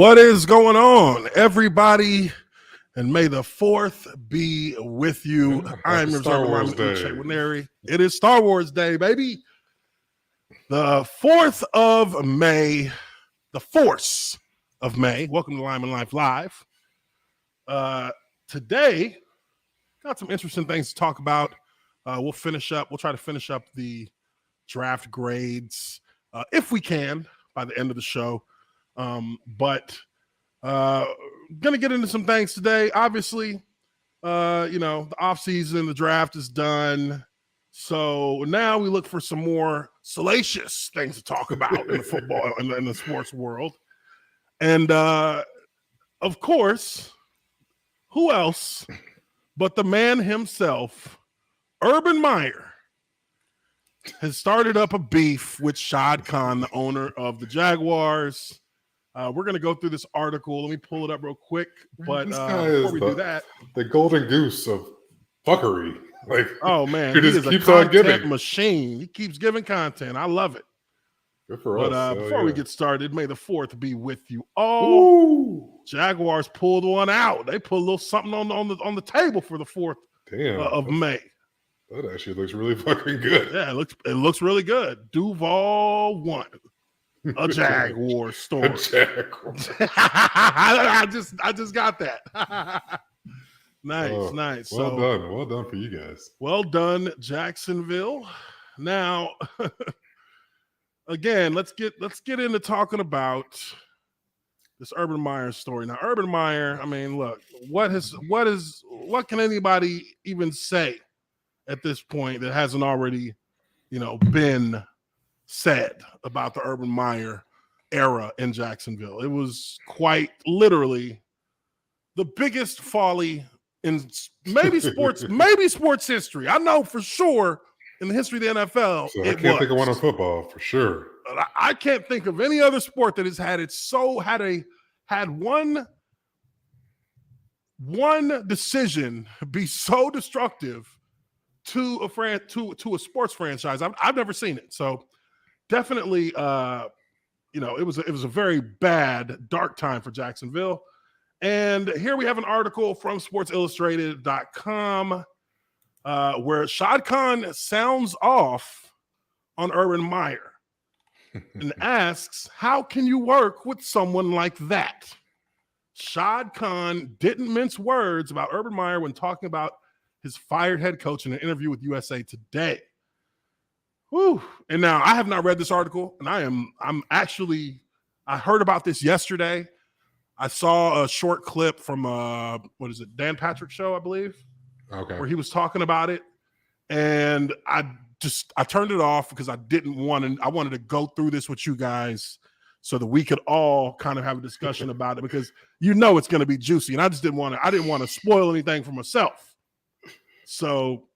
What is going on, everybody? And may the 4th be with you. I am your Star Wars Uche, Nwaneri. It is Star Wars Day, baby. The 4th of May, the Force of May. Welcome to Lineman Life Live. Today, got some interesting things to talk about. We'll try to finish up the draft grades if we can by the end of the show. But gonna get into some things today. Obviously, the offseason, the draft is done. So now we look for some more salacious things to talk about in the football in the sports world. And of course, who else but the man himself, Urban Meyer, has started up a beef with Shad, the owner of the Jaguars. We're going to go through this article. Let me pull it up real quick. But before we do that, the golden goose of fuckery. Like, oh man, he just keeps a on content giving machine. He keeps giving content. I love it. Good for us. But before we get started, may the 4th be with you all. Ooh. Jaguars pulled one out. They put a little something on the table for the 4th of May. That actually looks really fucking good. Yeah, it looks really good. Duval won. A Jaguar story. I just got that. Nice. Well done for you guys. Well done, Jacksonville. Now, again, let's get into talking about this Urban Meyer story. Now, Urban Meyer, I mean, look, what can anybody even say at this point that hasn't already, been said about the Urban Meyer era in Jacksonville? It was quite literally the biggest folly in maybe sports history. I know for sure in the history of the NFL. So I can't think of one in football for sure. I can't think of any other sport that has had one decision be so destructive to a sports franchise. I've never seen it. So definitely, it was a very bad, dark time for Jacksonville. And here we have an article from SportsIllustrated.com where Shad Khan sounds off on Urban Meyer and asks, how can you work with someone like that? Shad Khan didn't mince words about Urban Meyer when talking about his fired head coach in an interview with USA Today. Whew. And now I have not read this article, and I heard about this yesterday. I saw a short clip from Dan Patrick's show, I believe. Okay. Where he was talking about it. And I turned it off because I wanted to go through this with you guys so that we could all kind of have a discussion about it, because it's going to be juicy. And I didn't want to spoil anything for myself. So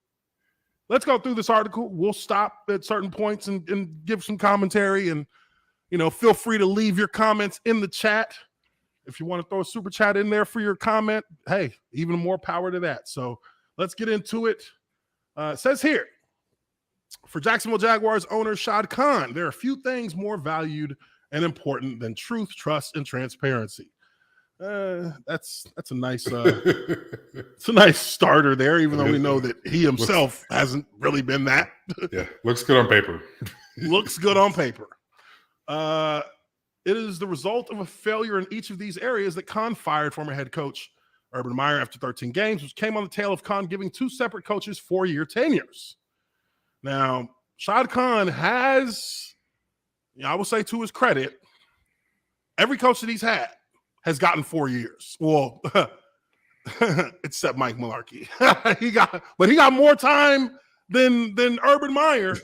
let's go through this article. We'll stop at certain points and give some commentary, and, feel free to leave your comments in the chat. If you want to throw a super chat in there for your comment, hey, even more power to that. So let's get into it. It says here, for Jacksonville Jaguars owner Shad Khan, there are few things more valued and important than truth, trust, and transparency. That's a nice it's a nice starter there, even though we know that he himself hasn't really been that. Yeah, looks good on paper. Looks good on paper. It is the result of a failure in each of these areas that Khan fired former head coach Urban Meyer after 13 games, which came on the tail of Khan giving two separate coaches 4-year tenures. Now, Shad Khan has, I will say to his credit, every coach that he's had has gotten 4 years. Well, except Mike Mularkey. he got more time than Urban Meyer.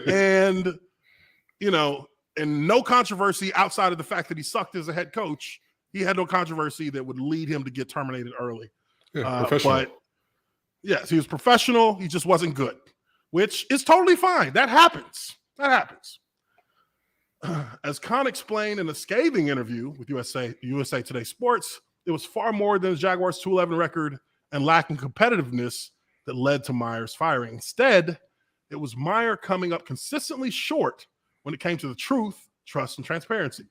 And, and no controversy outside of the fact that he sucked as a head coach. He had no controversy that would lead him to get terminated early. Yeah, professional. But yes, he was professional. He just wasn't good, which is totally fine. That happens. As Khan explained in a scathing interview with USA Today Sports, it was far more than the Jaguars' 2-11 record and lacking competitiveness that led to Meyer's firing. Instead, it was Meyer coming up consistently short when it came to the truth, trust, and transparency.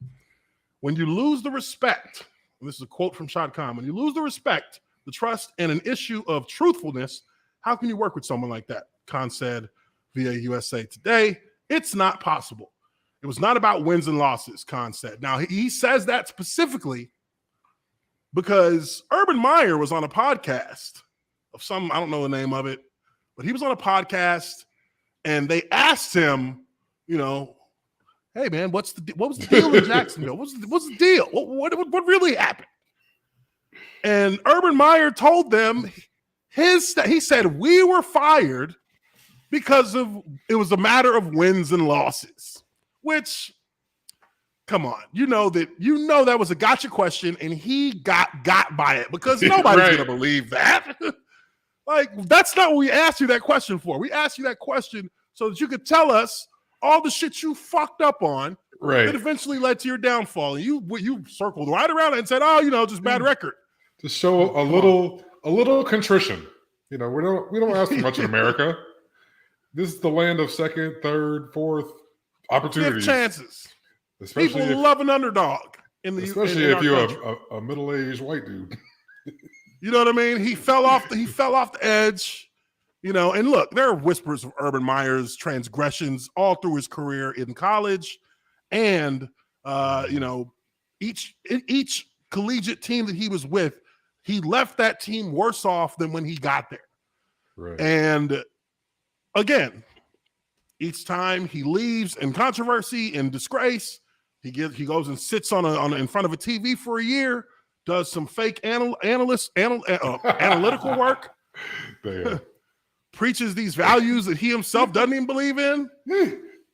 when you lose the respect, and this is a quote from Shad Khan, when you lose the respect, the trust, and an issue of truthfulness, how can you work with someone like that? Khan said via USA Today, it's not possible. It was not about wins and losses, Khan said. Now, he says that specifically because Urban Meyer was on a podcast of some, I don't know the name of it, but he was on a podcast and they asked him, you know, hey man, what was the deal in Jacksonville? What's the deal? What really happened? And Urban Meyer told them he said we were fired because it was a matter of wins and losses. Which, come on, you know that was a gotcha question, and he got by it because nobody's Right. gonna believe that. Like, that's not what we asked you that question for. We asked you that question so that you could tell us all the shit you fucked up on that eventually led to your downfall. And you circled right around it and said, "Oh, just bad record." To show a little contrition. We don't ask for much in America. This is the land of second, third, fourth opportunities, Fifth chances. Especially People love an underdog especially if you're a middle-aged white dude. You know what I mean? He fell off the edge. And look, there are whispers of Urban Meyer's transgressions all through his career in college, and each collegiate team that he was with, he left that team worse off than when he got there. Right. And again, each time he leaves in controversy and disgrace, he goes and sits in front of a TV for a year, does some fake analytical work, preaches these values that he himself doesn't even believe in.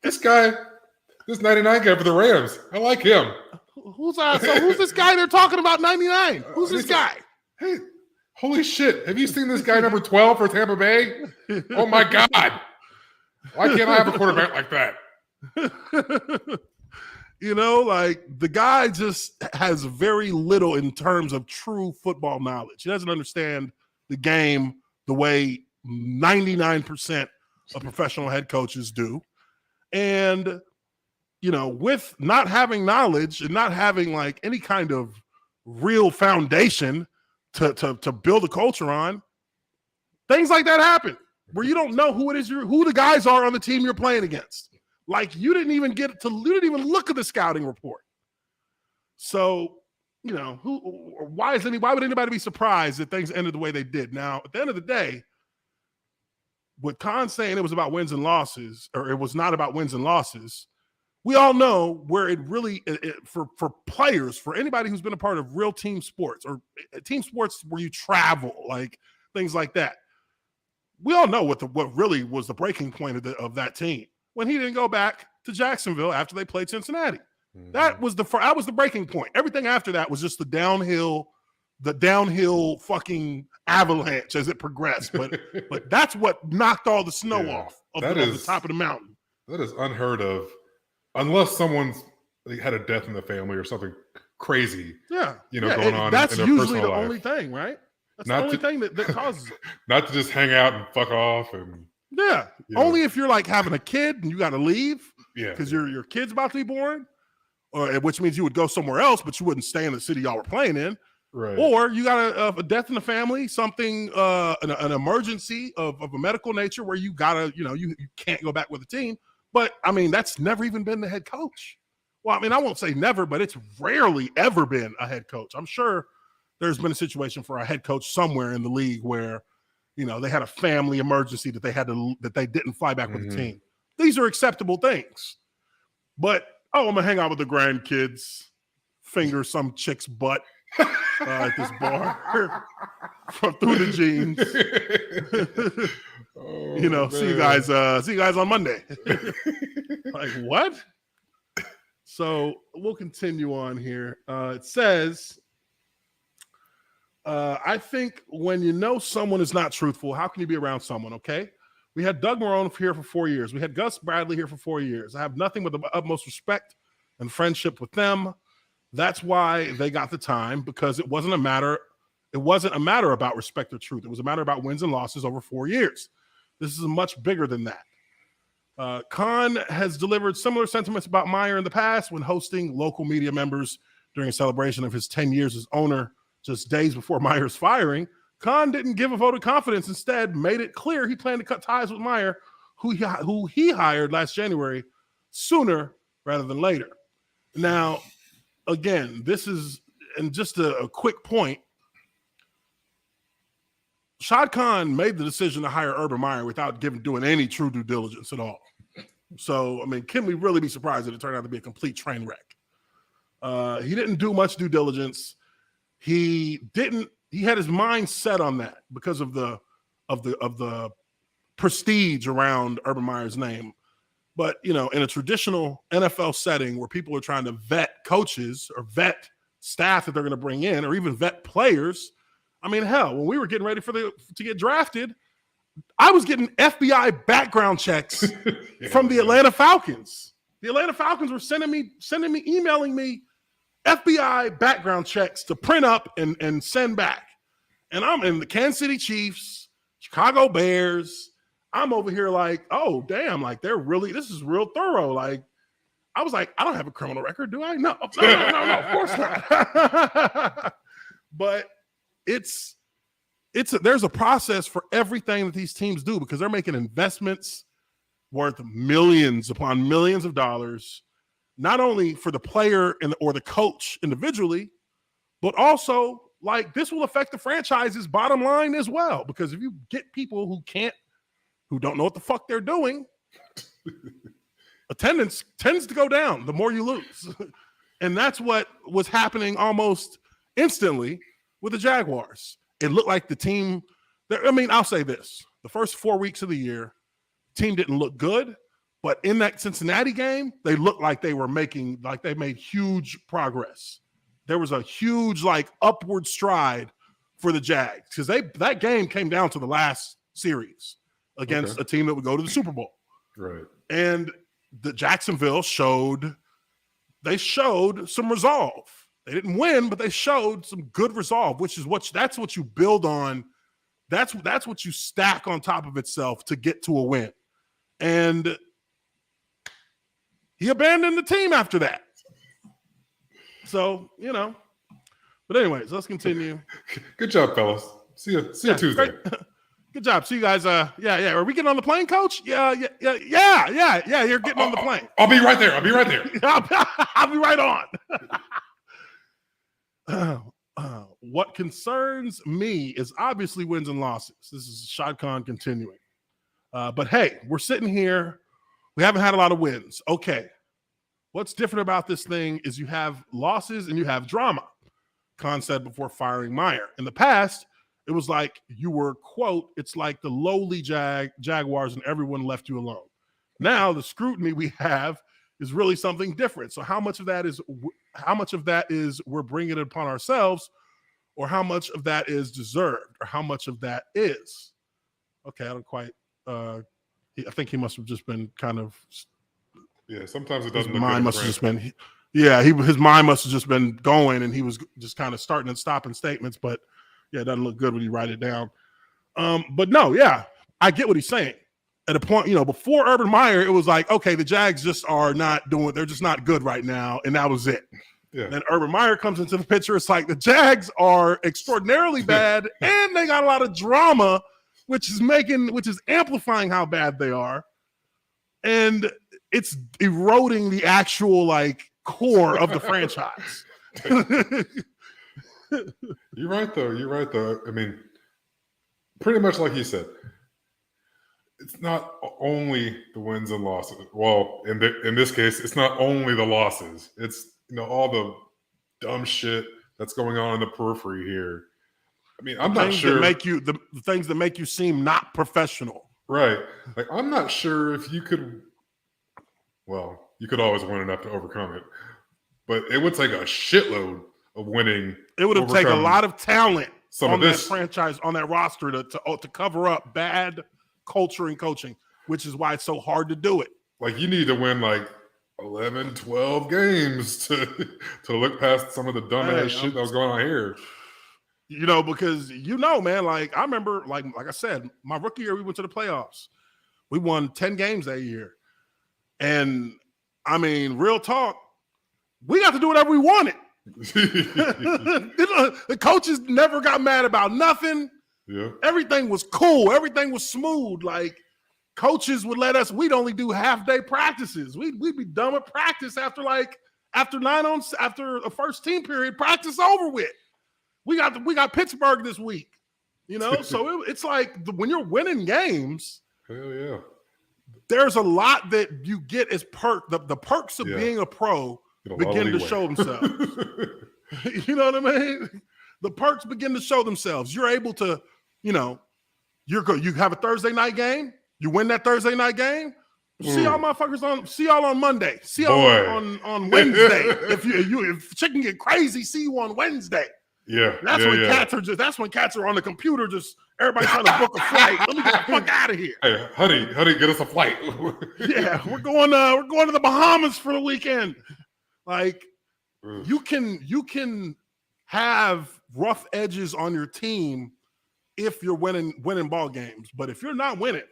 This 99 guy for the Rams, I like him. Who's this guy they're talking about, 99? Who's this guy? Hey, holy shit. Have you seen this guy number 12 for Tampa Bay? Oh my God. Why can't I have a quarterback like that? The guy just has very little in terms of true football knowledge. He doesn't understand the game the way 99% of professional head coaches do. And, with not having knowledge and not having like any kind of real foundation to build a culture on, things like that happen where you don't know who the guys are on the team you're playing against. Like, you didn't even look at the scouting report. So, why would anybody be surprised that things ended the way they did? Now, at the end of the day, with Khan saying it was about wins and losses, or it was not about wins and losses, we all know where it really, for players, for anybody who's been a part of real team sports or team sports where you travel, like things like that, we all know what really was the breaking point of that team when he didn't go back to Jacksonville after they played Cincinnati. Mm-hmm. That was the breaking point. Everything after that was just the downhill fucking avalanche as it progressed. But that's what knocked all the snow off of the top of the mountain. That is unheard of, unless someone's had a death in the family or something crazy. Going on. That's in their usually the life. only thing, right? That's the only thing that causes it. Not to just hang out and fuck off and. Yeah, only if you're like having a kid and you got to leave because your kid's about to be born, which means you would go somewhere else, but you wouldn't stay in the city y'all were playing in. Right. Or you got a death in the family, something, an emergency of a medical nature where you gotta, you can't go back with the team. But I mean, that's never even been the head coach. Well, I mean, I won't say never, but it's rarely ever been a head coach. I'm sure there's been a situation for a head coach somewhere in the league where, they had a family emergency that they didn't fly back with the team. These are acceptable things. But, I'm going to hang out with the grandkids, finger some chick's butt at this bar through the jeans. See you guys on Monday. Like, what? So we'll continue on here. It says, I think when someone is not truthful, how can you be around someone, okay? We had Doug Marrone here for 4 years. We had Gus Bradley here for 4 years. I have nothing but the utmost respect and friendship with them. That's why they got the time, because it wasn't a matter about respect or truth. It was a matter about wins and losses over 4 years. This is much bigger than that. Khan has delivered similar sentiments about Meyer in the past when hosting local media members during a celebration of his 10 years as owner just days before Meyer's firing, Khan didn't give a vote of confidence. Instead, made it clear he planned to cut ties with Meyer, who he hired last January, sooner rather than later. Now, again, this is, and just a quick point, Shad Khan made the decision to hire Urban Meyer without doing any true due diligence at all. So, I mean, can we really be surprised that it turned out to be a complete train wreck? He didn't do much due diligence. He had his mind set on that because of the prestige around Urban Meyer's name. But, in a traditional NFL setting where people are trying to vet coaches or vet staff that they're going to bring in or even vet players, I mean, hell, when we were getting ready to get drafted, I was getting FBI background checks from the Atlanta Falcons. The Atlanta Falcons were emailing me FBI background checks to print up and send back. And I'm in the Kansas City Chiefs, Chicago Bears. I'm over here like, oh, damn, like this is real thorough. Like, I was like, I don't have a criminal record, do I? No, of course not. But there's a process for everything that these teams do because they're making investments worth millions upon millions of dollars, not only for the player or the coach individually, but also like this will affect the franchise's bottom line as well. Because if you get people who don't know what the fuck they're doing, attendance tends to go down the more you lose. And that's what was happening almost instantly with the Jaguars. It looked like the team, I'll say this. The first 4 weeks of the year, the team didn't look good. But in that Cincinnati game, they looked like they made huge progress. There was a huge, upward stride for the Jags because that game came down to the last series against a team that would go to the Super Bowl. Right. And the Jacksonville showed some resolve. They didn't win, but they showed some good resolve, that's what you build on. That's what you stack on top of itself to get to a win. And he abandoned the team after that. So, but anyways, let's continue. Good job, fellas. See you Tuesday. Great. Good job. See you guys. Yeah. Are we getting on the plane, coach? Yeah. You're getting on the plane. I'll be right there. I'll be right on. What concerns me is obviously wins and losses. This is Shad Khan continuing. But hey, we're sitting here. We haven't had a lot of wins. Okay. What's different about this thing is you have losses and you have drama. Khan said before firing Meyer. In the past, it was like you were, quote, it's like the lowly Jaguars and everyone left you alone. Now the scrutiny we have is really something different. So how much of that is we're bringing it upon ourselves, or how much of that is deserved, or how much of that is? Okay, I don't quite. I think he must have just been kind of. Yeah, sometimes it doesn't. His mind must have just been. Yeah, his mind must have just been going, and he was just kind of starting and stopping statements. But yeah, it doesn't look good when you write it down. But no, yeah, I get what he's saying. At a point, before Urban Meyer, it was like, okay, the Jags just are not doing. They're just not good right now, and that was it. Yeah. Then Urban Meyer comes into the picture. It's like the Jags are extraordinarily bad, and they got a lot of drama, which is amplifying how bad they are, and it's eroding the actual core of the franchise. You're right, though. I mean, pretty much like you said, it's not only the wins and losses. Well, in this case, it's not only the losses. It's all the dumb shit that's going on in the periphery here. I mean, I'm not sure the things that make you seem not professional. Right. I'm not sure if you could. Well, you could always win enough to overcome it, but it would take a shitload of winning. It would have taken a lot of talent on that franchise, on that roster to cover up bad culture and coaching, which is why it's so hard to do it. You need to win 11, 12 games to look past some of the dumbass shit that was going on here. Because man, I remember, like I said, my rookie year, we went to the playoffs. We won 10 games that year. And I mean, real talk, we got to do whatever we wanted. The coaches never got mad about nothing. Yeah. Everything was cool. Everything was smooth. Like coaches would let us. We'd only do half-day practices. We'd be done with practice after a first team period. Practice over with. We got Pittsburgh this week. You know, so it's like when you're winning games. Hell yeah. There's a lot that you get as the perks of being a pro begin to show themselves. You know what I mean? The perks begin to show themselves. You're able to, you know, you have a Thursday night game. You win that Thursday night game. See y'all motherfuckers see y'all on Monday. See y'all on Wednesday. If chicken get crazy, see you on Wednesday. Yeah. That's when cats are on the computer, just everybody trying to book a flight. Let me get the fuck out of here. Hey, honey, get us a flight. Yeah, we're going to the Bahamas for the weekend. Like you can have rough edges on your team if you're winning ball games, but if you're not winning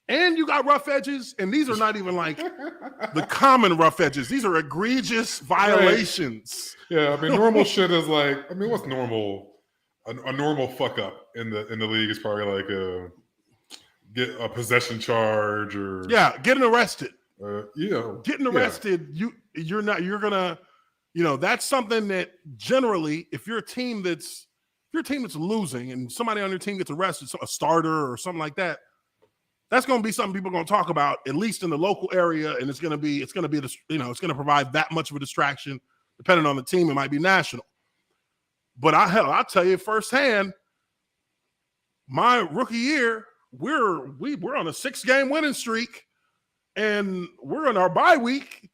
and you got rough edges, and these are not even like the common rough edges, these are egregious violations. Right. Yeah, I mean, normal shit is like, I mean, what's normal? A normal fuck up in the league is probably like get a possession charge or getting arrested. Getting arrested. You're gonna, you know, that's something that generally, if you're a team that's losing and somebody on your team gets arrested, a starter or something like that, that's going to be something people are going to talk about, at least in the local area, and it's going to provide that much of a distraction. Depending on the team, it might be national. But I'll tell you firsthand, my rookie year, we're on a 6-game winning streak, and we're in our bye week.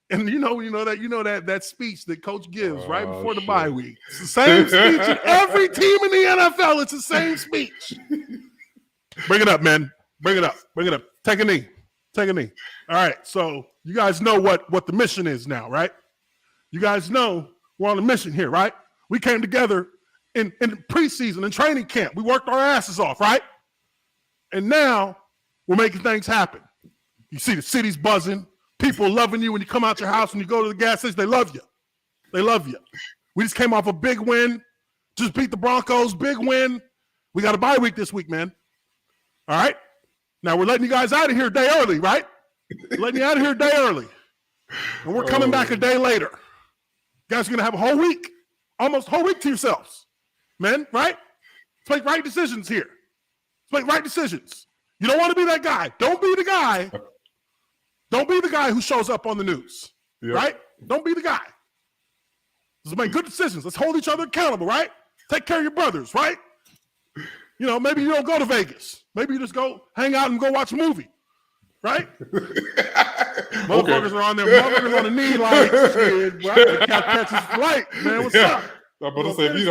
And you know that speech that coach gives right before the bye week. It's the same speech in every team in the NFL. It's the same speech. Bring it up, man. Bring it up. Take a knee. All right. So you guys know what the mission is now, right? You guys know we're on a mission here, right? We came together in preseason and training camp. We worked our asses off, right? And now we're making things happen. You see the city's buzzing. People loving you when you come out your house, when you go to the gas station. They love you. We just came off a big win. Just beat the Broncos. Big win. We got a bye week this week, man. All right? Now we're letting you guys out of here a day early, right? Letting you out of here a day early. And we're coming back a day later. You guys are going to have a whole week, almost a whole week to yourselves. Men, right? Let's make right decisions here. Let's make right decisions. You don't want to be that guy. Don't be the guy. Don't be the guy who shows up on the news, right? Don't be the guy. Let's make good decisions. Let's hold each other accountable, right? Take care of your brothers, right? You know, maybe you don't go to Vegas. Maybe you just go hang out and go watch a movie, right? Motherfuckers are on there. Motherfuckers on the knee like, shit, bro, I gotta catch this flight, man. What's up? I'm about to say, if you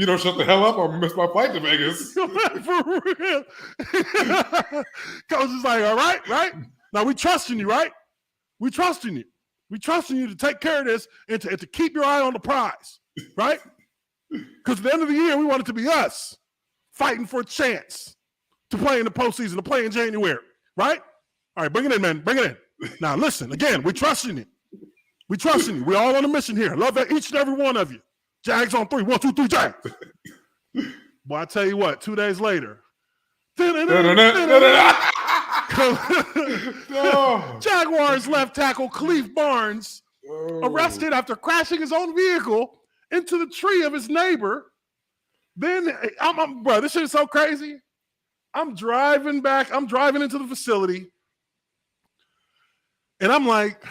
don't shut the hell up, I'm gonna miss my flight to Vegas. For real. Coach is like, all right? Now we trusting you, right? We trusting you. We trusting you to take care of this and to keep your eye on the prize, right? Because at the end of the year, we want it to be us fighting for a chance to play in the postseason, to play in January, right? All right, bring it in, man. Bring it in. Now, listen, again, we trusting you. We trusting you. We're all on a mission here. Love each and every one of you. Jags on 3. 1, 2, 3, Jags. Boy, I tell you what, 2 days later. Jaguars left tackle Khalif Barnes arrested after crashing his own vehicle into the tree of his neighbor. Then, bro, this shit is so crazy. I'm driving into the facility, and I'm like,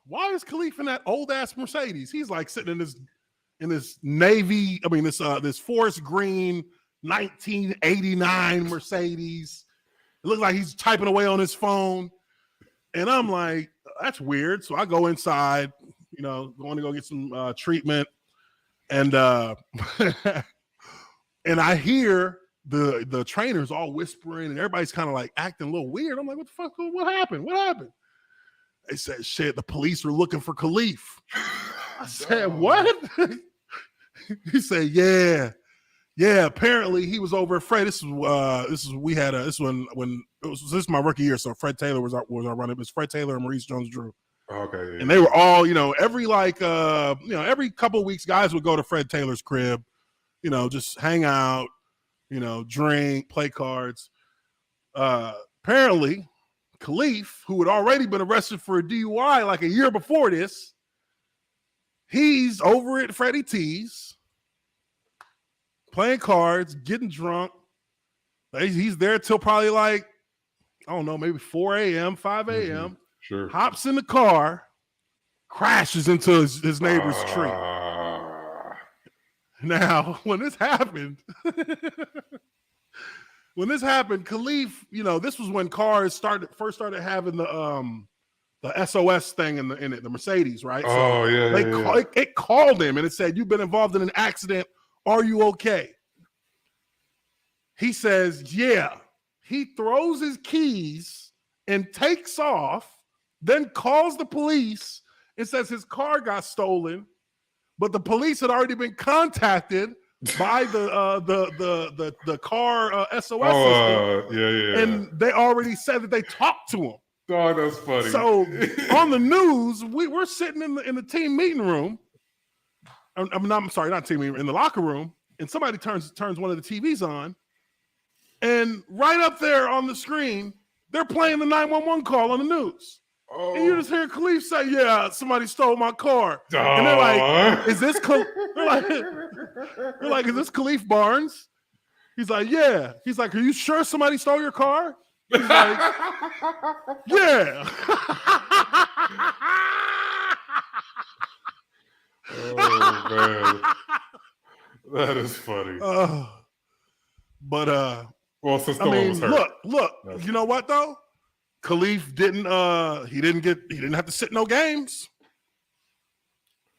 why is Khalif in that old ass Mercedes? He's like sitting in this navy, this forest green 1989 Mercedes. It looks like he's typing away on his phone. And I'm like, that's weird. So I go inside, going to go get some treatment. And and I hear the trainers all whispering and everybody's kind of like acting a little weird. I'm like, what the fuck? What happened? What happened? They said, shit, the police are looking for Khalif. I said, what? He said, yeah. Yeah, apparently he was over at Fred. This is my rookie year. So Fred Taylor was our running. It was Fred Taylor and Maurice Jones-Drew. Okay. And they were all, every every couple of weeks, guys would go to Fred Taylor's crib, just hang out, drink, play cards. Apparently, Khalif, who had already been arrested for a DUI like a year before this, he's over at Freddie T's, playing cards, getting drunk. He's there till probably like, I don't know, maybe 4 a.m., 5 a.m. Mm-hmm. Sure. Hops in the car, crashes into his neighbor's tree. Now, when this happened, Khalif, this was when cars first started having the SOS thing in it, the Mercedes, right? Oh, yeah. It called him and it said, "You've been involved in an accident. Are you okay?" He says, "Yeah." He throws his keys and takes off, then calls the police and says his car got stolen, but the police had already been contacted by the car SOS system. Yeah. And they already said that they talked to him. Oh, that's funny. So on the news, we're sitting in the team meeting room. I'm sorry, not team meeting room, in the locker room, and somebody turns one of the TVs on, and right up there on the screen, they're playing the 911 call on the news. Oh. And you just hear Khalif say, "Yeah, somebody stole my car." And they're like, "Is this?" They're like, "Is this Khalif Barnes?" He's like, "Yeah." He's like, "Are you sure somebody stole your car?" He's like, "Yeah." Oh man, that is funny. Well, since no one was hurt. Look. You know what though? Khalif didn't have to sit no games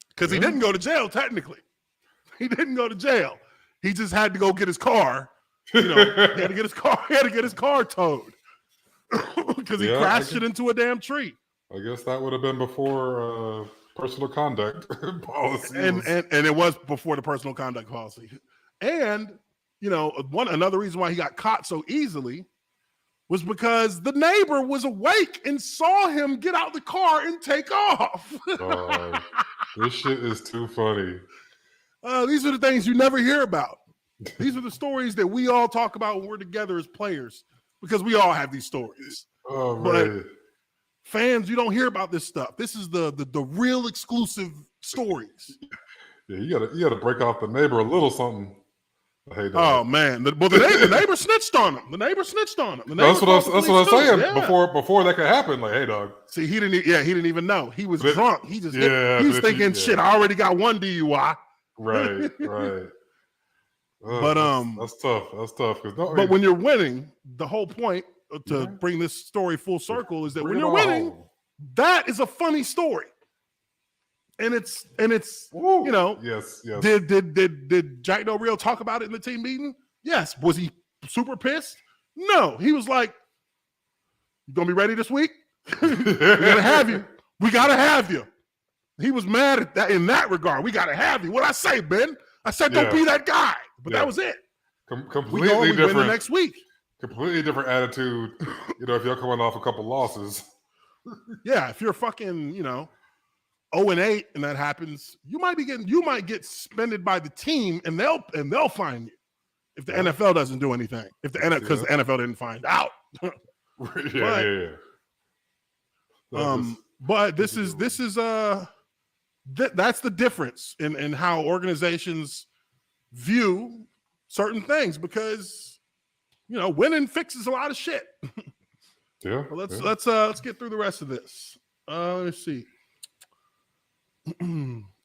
because he didn't go to jail. Technically, he didn't go to jail. He just had to go get his car. He had to get his car. He had to get his car towed because he crashed it into a damn tree. I guess that would have been before personal conduct policy, and it was before the personal conduct policy. And another reason why he got caught so easily was because the neighbor was awake and saw him get out the car and take off. This shit is too funny. These are the things you never hear about. These are the stories that we all talk about when we're together as players, because we all have these stories. Oh, but fans, you don't hear about this stuff. This is the real exclusive stories. Yeah, you gotta break off the neighbor a little something. Hey, oh man! The neighbor snitched on him. The neighbor snitched on him. That's what I'm saying. Yeah. Before that could happen, like, hey, dog. See, he didn't even know. He was drunk. He just he was thinking, shit, I already got one DUI. Right. But that's tough. That's tough. But when you're winning, the whole point to bring this story full circle is that when you're winning, that is a funny story. And it's yes. Did Jack Del Rio talk about it in the team meeting? Yes. Was he super pissed? No. He was like, "You gonna be ready this week? We're gonna have you. We gotta have you." He was mad at that in that regard. We gotta have you. What I say, Ben? I said, don't be that guy. But that was it. Completely we different. win the next week. Completely different attitude. If you're coming off a couple losses. Yeah, if you're fucking, 0-8 and that happens, you might get suspended by the team and they'll fine you if the NFL doesn't do anything. Because the NFL didn't find out. But this is that's the difference in how organizations view certain things, because winning fixes a lot of shit. Yeah. Well, let's get through the rest of this. Let's see.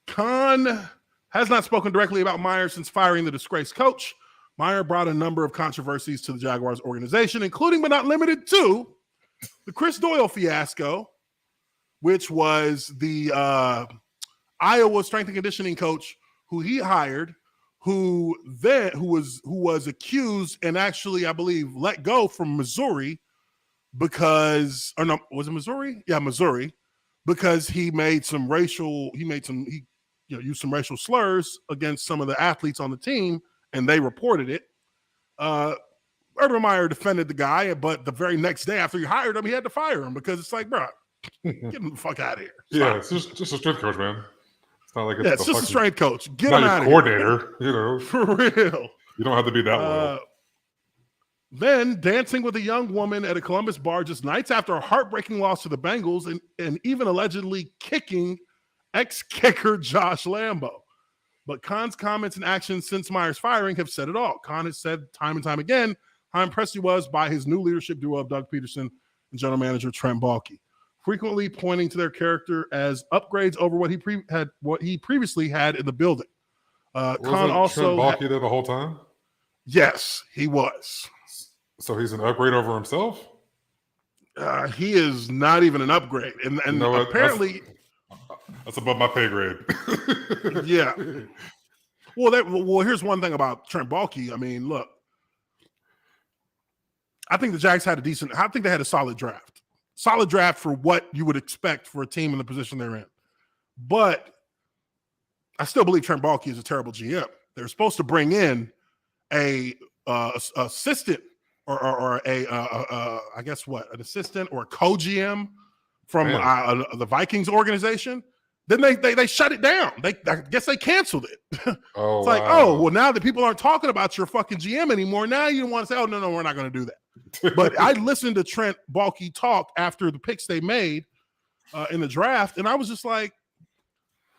Khan has not spoken directly about Meyer since firing the disgraced coach. Meyer brought a number of controversies to the Jaguars organization, including but not limited to the Chris Doyle fiasco, which was the Iowa strength and conditioning coach who he hired, who was accused and actually, I believe, let go from Missouri was it Missouri? Yeah, Missouri, because he used some racial slurs against some of the athletes on the team, and they reported it. Urban Meyer defended the guy, but the very next day after he hired him, he had to fire him because it's like, bro, Get him the fuck out of here. Yeah, it's just a strength coach, man. It's not like it's just a strength coach. Get him out of here. Coordinator, For real. You don't have to be that low. Then dancing with a young woman at a Columbus bar just nights after a heartbreaking loss to the Bengals and even allegedly kicking ex-kicker Josh Lambo. But Khan's comments and actions since Meyer's firing have said it all. Khan has said time and time again how impressed he was by his new leadership duo of Doug Peterson and general manager Trent Baalke, frequently pointing to their character as upgrades over what he previously had in the building. Khan also Trent Baalke there the whole time? Yes, he was. So he's an upgrade over himself? He is not even an upgrade. And apparently... That's above my pay grade. Yeah. Well, here's one thing about Trent Baalke. I mean, look, I think the Jags had I think they had a solid draft. Solid draft for what you would expect for a team in the position they're in. But I still believe Trent Baalke is a terrible GM. They're supposed to bring in a assistant or I guess what, an assistant or a co-GM from the Vikings organization. Then they shut it down. I guess they canceled it. It's like, well, now that people aren't talking about your fucking GM anymore, now you want to say, oh, no, we're not going to do that. But I listened to Trent Baalke talk after the picks they made in the draft, and I was just like,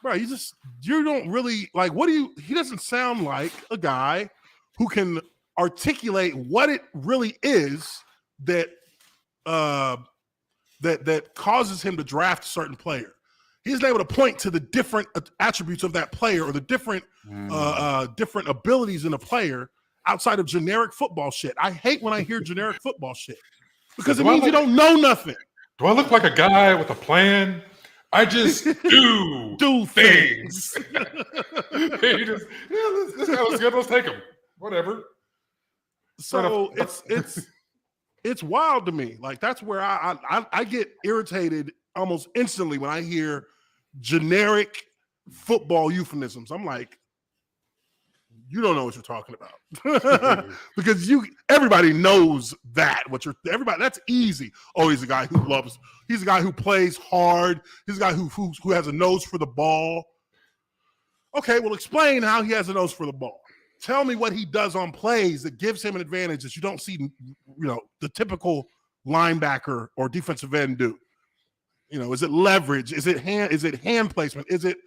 bro, you don't really, like, he doesn't sound like a guy who can articulate what it really is that causes him to draft a certain player. He's able to point to the different attributes of that player or the different abilities in a player outside of generic football shit. I hate when I hear generic football shit because it means you don't know nothing. Do I look like a guy with a plan? I just do things. This guy was good. Let's take him. Whatever. So it's wild to me. Like, that's where I get irritated almost instantly when I hear generic football euphemisms. I'm like, you don't know what you're talking about. Because everybody knows that. That's easy. Oh, he's a guy who plays hard. He's a guy who has a nose for the ball. Okay, well, explain how he has a nose for the ball. Tell me what he does on plays that gives him an advantage that you don't see, the typical linebacker or defensive end do. Is it leverage? Is it hand placement? Is it,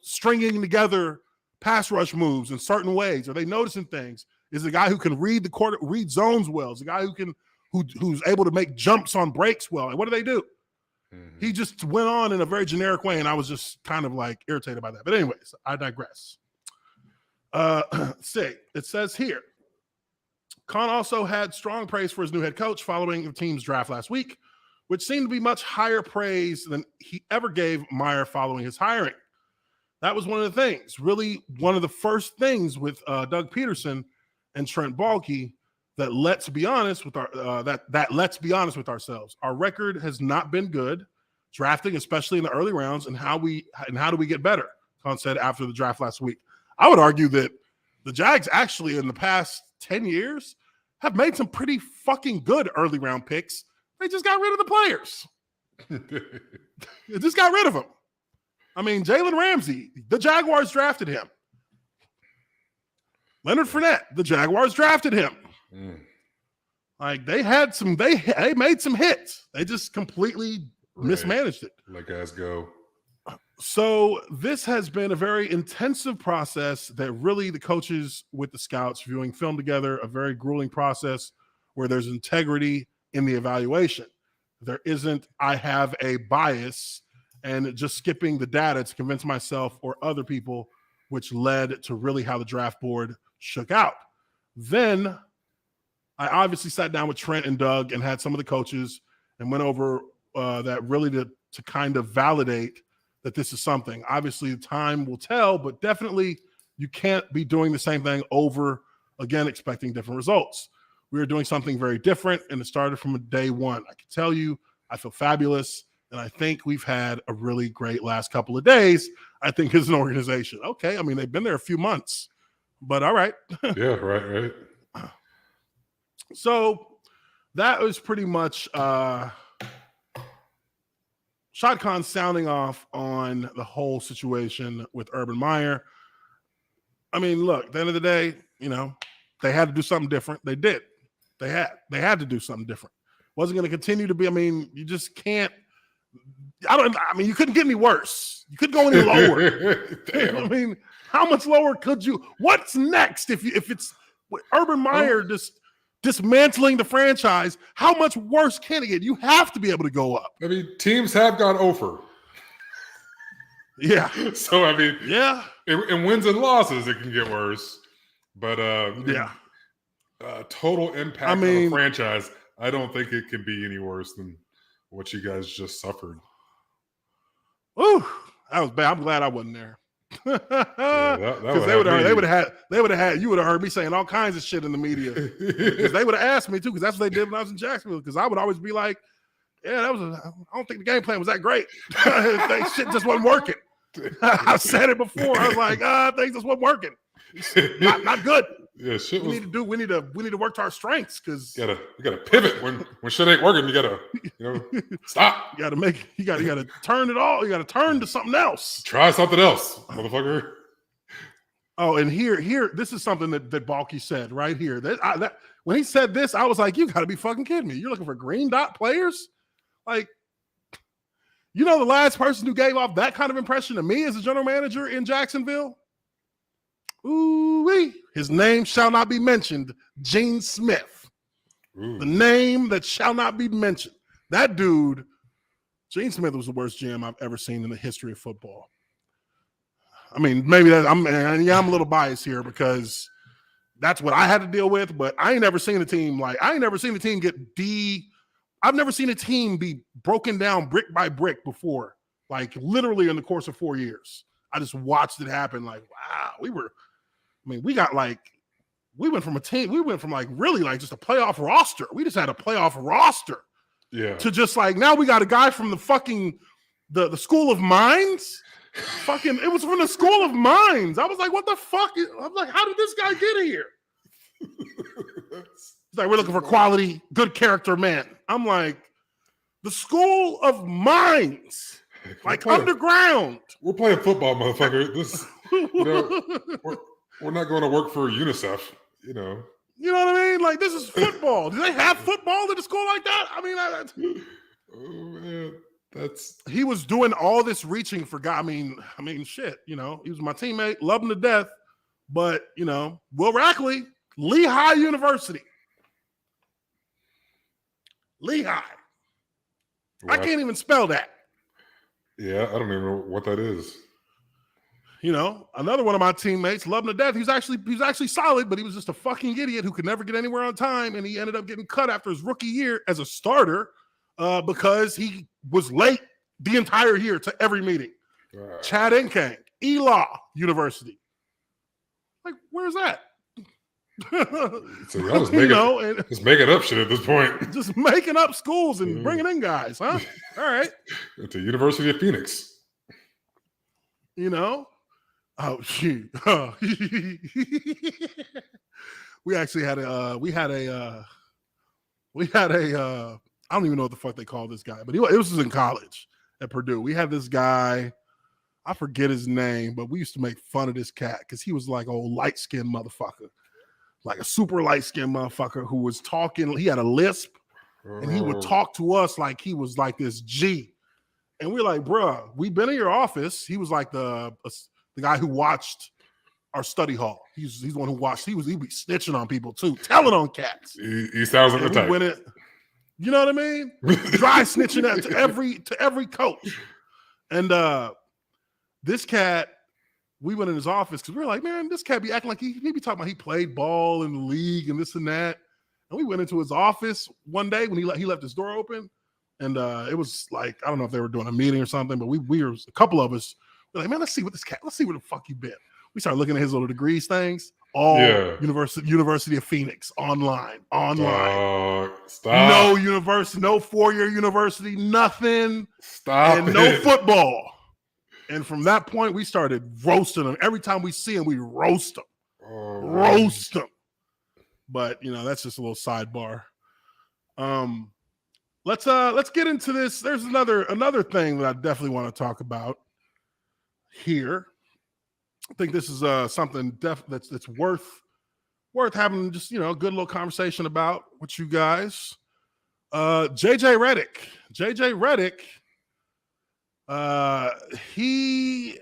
stringing together pass rush moves in certain ways? Are they noticing things? Is it a guy who can read zones well? Is it a guy who's able to make jumps on breaks well? And what do they do? Mm-hmm. He just went on in a very generic way, and I was just kind of like irritated by that. But anyways, I digress. It says here, Khan also had strong praise for his new head coach following the team's draft last week, which seemed to be much higher praise than he ever gave Meyer following his hiring. That was one of the things, really one of the first things with Doug Peterson and Trent Baalke that let's be honest with ourselves. Our record has not been good drafting, especially in the early rounds, and how do we get better? Khan said after the draft last week. I would argue that the Jags actually in the past 10 years have made some pretty fucking good early round picks. They just got rid of the players. They just got rid of them. I mean, Jalen Ramsey, the Jaguars drafted him. Leonard Fournette, the Jaguars drafted him. Like, they made some hits. They just completely mismanaged it. Let guys go. So this has been a very intensive process that really the coaches with the scouts viewing film together, a very grueling process where there's integrity in the evaluation. There isn't, I have a bias and just skipping the data to convince myself or other people, which led to really how the draft board shook out. Then I obviously sat down with Trent and Doug and had some of the coaches and went over that really to kind of validate that this is something. Obviously, time will tell, but definitely you can't be doing the same thing over again, expecting different results. We are doing something very different, and it started from day one. I can tell you, I feel fabulous, and I think we've had a really great last couple of days, I think, as an organization. Okay, I mean, they've been there a few months, but all right. Yeah, right. So that was pretty much Shad Khan sounding off on the whole situation with Urban Meyer. I mean, look, at the end of the day, they had to do something different. They did. They had to do something different. Wasn't going to continue to be. I mean, you just can't. You couldn't get any worse. You couldn't go any lower. I mean, how much lower could you? What's next if it's Urban Meyer just dismantling the franchise? How much worse can it get? You have to be able to go up. I mean, teams have gone over. Yeah. So I mean, yeah. In wins and losses, it can get worse. But total impact on the franchise, I don't think it can be any worse than what you guys just suffered. Ooh, that was bad. I'm glad I wasn't there. Because they would have had you would have heard me saying all kinds of shit in the media. Because they would have asked me too, because that's what they did when I was in Jacksonville. Because I would always be like, yeah, I don't think the game plan was that great. Shit just wasn't working. I've said it before. I was like, things just wasn't working. Not good. Yeah, shit. We need to work to our strengths, because you gotta pivot when shit ain't working. You gotta stop. You gotta turn it all. You gotta turn to something else. Try something else, motherfucker. Oh, and here, this is something that Balky said right here. When he said this, I was like, you gotta be fucking kidding me. You're looking for green dot players? Like, the last person who gave off that kind of impression to me as a general manager in Jacksonville? Ooh-wee. His name shall not be mentioned. Gene Smith. Ooh. The name that shall not be mentioned. That dude, Gene Smith, was the worst GM I've ever seen in the history of football. I mean, maybe I'm a little biased here because that's what I had to deal with, but I ain't never seen a team get I've never seen a team be broken down brick by brick before, like literally in the course of 4 years. I just watched it happen. Like, wow, we went from like really like just a playoff roster. We just had a playoff roster. Yeah. To just like, now we got a guy from the fucking the School of Mines. It was from the School of Mines. I was like, what the fuck? I'm like, how did this guy get here? It's like, we're looking for quality, good character man. I'm like, the School of Mines. Like underground. We're playing football, motherfucker. We're not going to work for UNICEF, You know what I mean? Like, this is football. Do they have football at a school like that? I mean, oh man, he was doing all this reaching for God. I mean, shit. He was my teammate, love him to death. But Will Rackley, Lehigh University. Lehigh. What? I can't even spell that. Yeah, I don't even know what that is. Another one of my teammates, loved him to death. He was actually solid, but he was just a fucking idiot who could never get anywhere on time, and he ended up getting cut after his rookie year as a starter because he was late the entire year to every meeting. Chad Nkang, Elaw University. Like, where's that? So y'all just making up shit at this point. Just making up schools and bringing in guys, huh? All right. To University of Phoenix. Oh shoot. We actually had a I don't even know what the fuck they call this guy, but it was in college at Purdue. We had this guy, I forget his name, but we used to make fun of this cat because he was like old light-skinned motherfucker. Like a super light-skinned motherfucker who was talking. He had a lisp, and he would talk to us like he was like this G. And we're like, bruh, we've been in your office. He was like the guy who watched our study hall. He's the one who watched. He'd be snitching on people too, telling on cats. He sounds like the type. You know what I mean? Dry snitching that to every coach. And this cat, we went in his office because we were like, man, this cat be acting like he be talking about he played ball in the league and this and that. And we went into his office one day when he left his door open, and it was like, I don't know if they were doing a meeting or something, but we were a couple of us were like, man, let's see where the fuck you been. We started looking at his little degrees things. All University of Phoenix online. Stop. No university, no 4-year university, nothing. Stop. And no football. And from that point, we started roasting them. Every time we see him, we roast them. Roast them. But, that's just a little sidebar. let's get into this. There's another thing that I definitely want to talk about here. I think this is something that's worth having just a good little conversation about with you guys. JJ Redick, he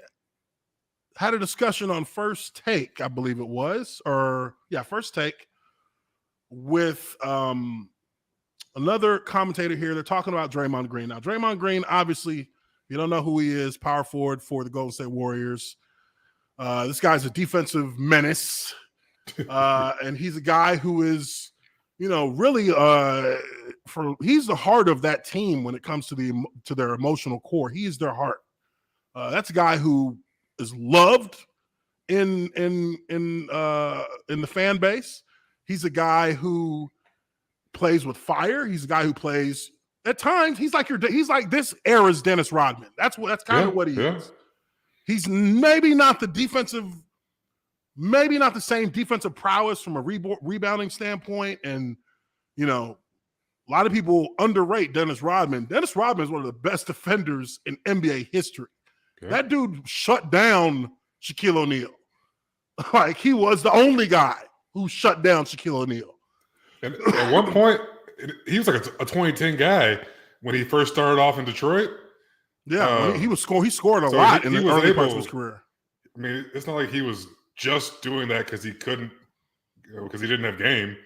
had a discussion on First Take, I believe it was, First Take, with another commentator here. They're talking about Draymond Green. Now, Draymond Green, obviously, you don't know who he is, power forward for the Golden State Warriors. This guy's a defensive menace, and he's a guy who is, really he's the heart of that team when it comes to their emotional core. He is their heart. That's a guy who is loved in the fan base. He's a guy who plays with fire. He's a guy who plays at times. He's like this era's Dennis Rodman. That's kind of what he is. He's maybe not the same defensive prowess from a rebounding standpoint. And, a lot of people underrate Dennis Rodman. Dennis Rodman is one of the best defenders in NBA history. Okay. That dude shut down Shaquille O'Neal. Like, he was the only guy who shut down Shaquille O'Neal. And at one point, he was like a 2010 guy when he first started off in Detroit. Yeah, he scored a lot in the early parts of his career. I mean, it's not like he was just doing that because he couldn't, because he didn't have game.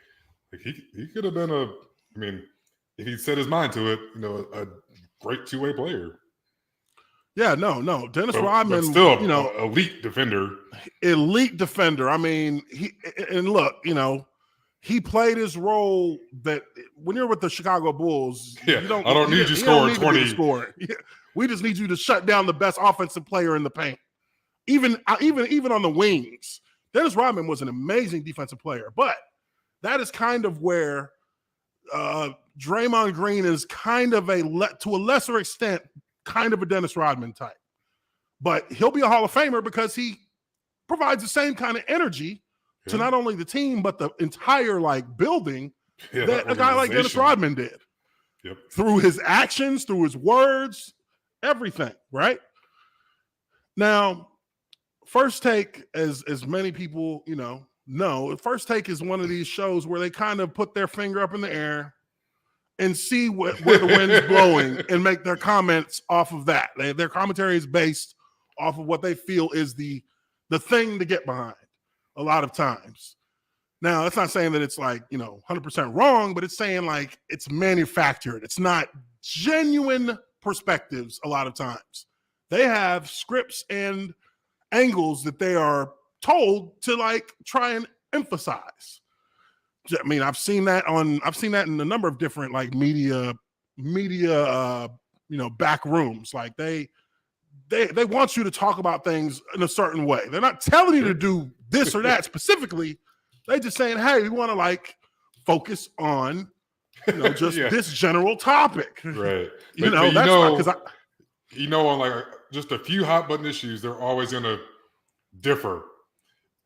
Like he could have been if he set his mind to it, a great two-way player. Yeah, no. Dennis Rodman, but still, elite defender. Elite defender. I mean, he played his role that when you're with the Chicago Bulls, I don't need you scoring 20. We just need you to shut down the best offensive player in the paint. Even on the wings, Dennis Rodman was an amazing defensive player, but that is kind of where Draymond Green is kind of to a lesser extent, kind of a Dennis Rodman type. But he'll be a Hall of Famer because he provides the same kind of energy to not only the team, but the entire building that a guy like Dennis Rodman did. Yep. Through his actions, through his words, everything, right? Now, First Take, as many people, know, First Take is one of these shows where they kind of put their finger up in the air and see where the wind's blowing and make their comments off of that. Their commentary is based off of what they feel is the thing to get behind a lot of times. Now, that's not saying that it's 100% wrong, but it's saying it's manufactured. It's not genuine perspectives a lot of times. They have scripts and angles that they are told to try and emphasize. I mean, I've seen that in a number of different media back rooms. They want you to talk about things in a certain way. They're not telling you to do this or that specifically. They just saying, hey, we want to focus on this general topic. Right. Because on just a few hot button issues, they're always going to differ.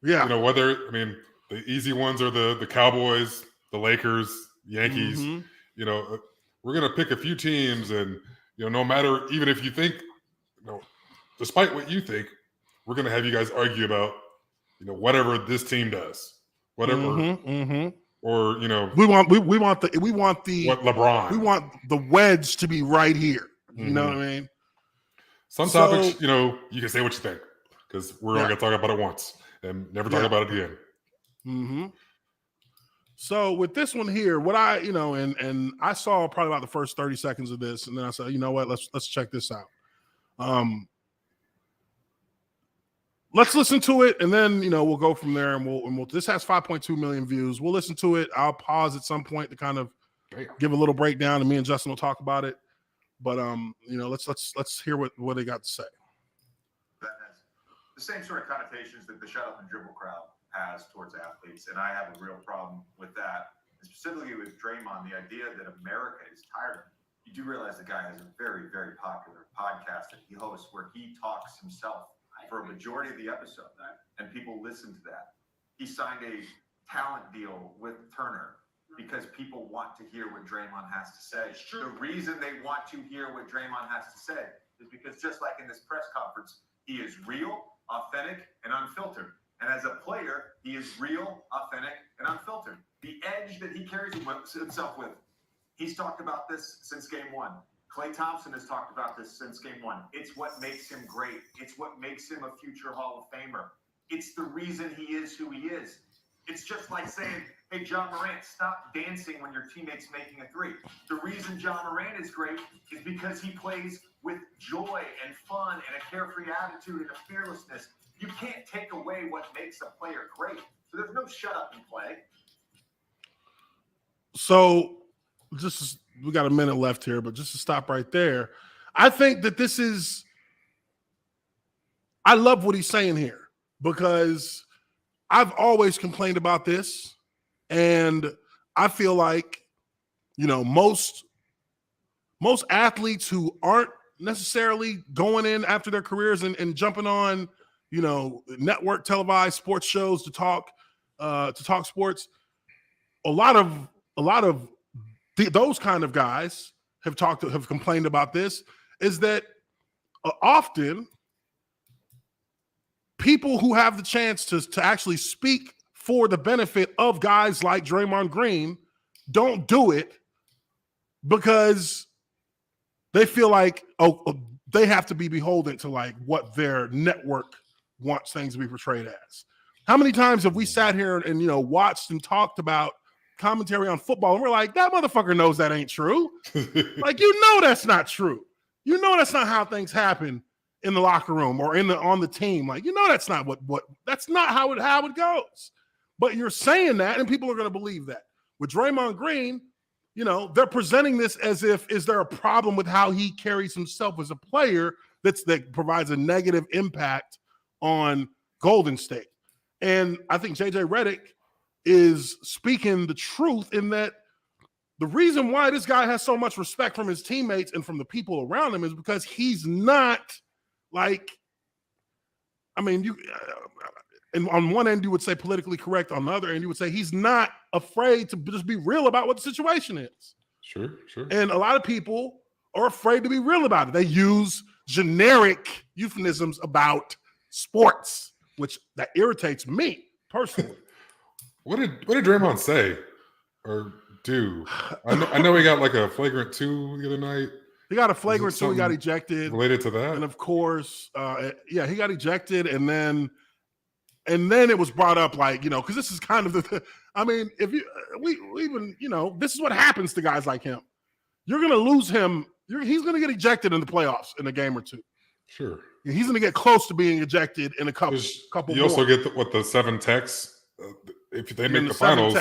Yeah. The easy ones are the Cowboys, the Lakers, Yankees. Mm-hmm. We're going to pick a few teams, and no matter, even if you think, despite what you think, we're going to have you guys argue about, whatever this team does, whatever, or we want the what LeBron, we want the wedge to be right here. You know what I mean? Some topics, you can say what you think because we're only going to talk about it once and never talk about it again. Mm-hmm. So with this one here, what I, and I saw probably about the first 30 seconds of this, and then I said, you know what, let's check this out. Let's listen to it, and then we'll go from there, and we'll. This has 5.2 million views. We'll listen to it. I'll pause at some point to kind of give a little breakdown, and me and Justin will talk about it. But let's hear what they got to say. That has the same sort of connotations that the shut up and dribble crowd has towards athletes, and I have a real problem with that. And specifically with Draymond, the idea that America is tired of him. You do realize the guy has a very, very popular podcast that he hosts where he talks himself for a majority of the episode, and people listen to that. He signed a talent deal with Turner because people want to hear what Draymond has to say. The reason they want to hear what Draymond has to say is because just like in this press conference, he is real, authentic, and unfiltered. And as a player, he is real, authentic, and unfiltered. The edge that he carries himself with, he's talked about this since game one. Klay Thompson has talked about this since game one. It's what makes him great. It's what makes him a future Hall of Famer. It's the reason he is who he is. It's just like saying, hey, John Morant, stop dancing when your teammate's making a three. The reason John Morant is great is because he plays with joy and fun and a carefree attitude and a fearlessness. You can't take away what makes a player great. So there's no shut up and play. So we got a minute left here, but just to stop right there, I think that I love what he's saying here because I've always complained about this, and I feel like, most athletes who aren't necessarily going in after their careers and jumping on, network televised sports shows to talk sports, a lot of those kind of guys have complained about this, is that often people who have the chance to actually speak for the benefit of guys like Draymond Green don't do it because they feel like they have to be beholden to like what their network wants things to be portrayed as. How many times have we sat here and watched and talked about commentary on football and we're like, that motherfucker knows that ain't true. Like, that's not true. That's not how things happen in the locker room or on the team. Like, that's not that's not how it goes. But you're saying that and people are going to believe that. With Draymond Green, they're presenting this as if, is there a problem with how he carries himself as a player that provides a negative impact on Golden State? And I think JJ Redick is speaking the truth in that the reason why this guy has so much respect from his teammates and from the people around him is because he's not like, and on one end you would say politically correct, on the other end you would say he's not afraid to just be real about what the situation is. Sure. And a lot of people are afraid to be real about it. They use generic euphemisms about sports, which that irritates me personally. What did Draymond say or do? I know he got like a flagrant 2 the other night. He got a flagrant 2. He got ejected. Related to that, and of course, he got ejected, and then it was brought up like because this is kind of if this is what happens to guys like him. You're gonna lose him. He's gonna get ejected in the playoffs in a game or two. Sure, he's gonna get close to being ejected in a couple. You also get the 7 texts. If they make the finals,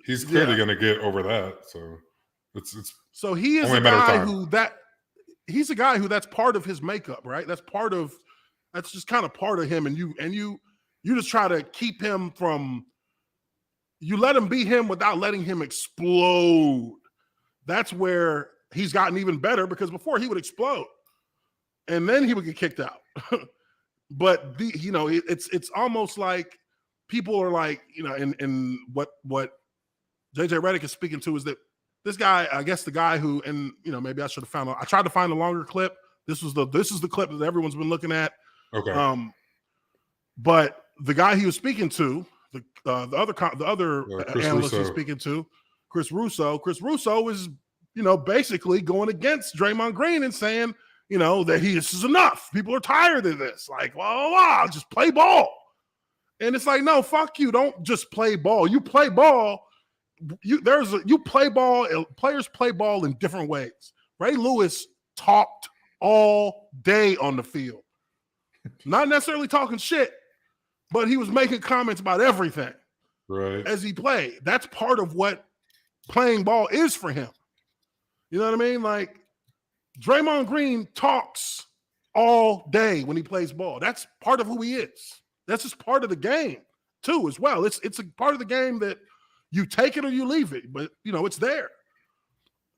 he's clearly going to get over that. So so he is a guy he's a guy who that's part of his makeup, right? That's just kind of part of him. And you just try to keep him from, you let him be him without letting him explode. That's where he's gotten even better, because before he would explode and then he would get kicked out. But it's almost like, people are like, and what JJ Redick is speaking to is that this guy, I guess the guy who, and maybe I should have I tried to find a longer clip. This is the clip that everyone's been looking at. Okay. But the guy he was speaking to, the other analyst he was speaking to, Chris Russo is, basically going against Draymond Green and saying, that this is enough. People are tired of this. Like, just play ball. And it's like, no, fuck you. Don't just play ball. You play ball. You play ball. Players play ball in different ways. Ray Lewis talked all day on the field. Not necessarily talking shit, but he was making comments about everything as he played. That's part of what playing ball is for him. You know what I mean? Like, Draymond Green talks all day when he plays ball. That's part of who he is. That's just part of the game too, as well. It's a part of the game that you take it or you leave it, but it's there.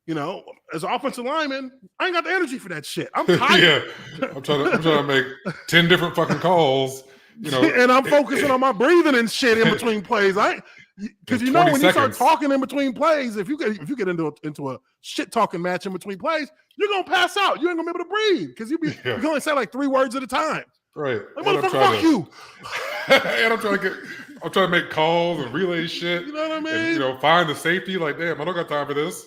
As an offensive lineman, I ain't got the energy for that shit. I'm tired. Yeah, I'm trying to make 10 different fucking calls. And I'm focusing on my breathing and shit in between plays. Because in when 20 you start seconds. talking in between plays, if you get into a shit talking match in between plays, you're gonna pass out. You ain't gonna be able to breathe because you can only say like 3 words at a time. Right. Like, motherfucker, fuck you. And I'm trying to make calls and relay shit. You know what I mean? And, find the safety. Like, damn, I don't got time for this.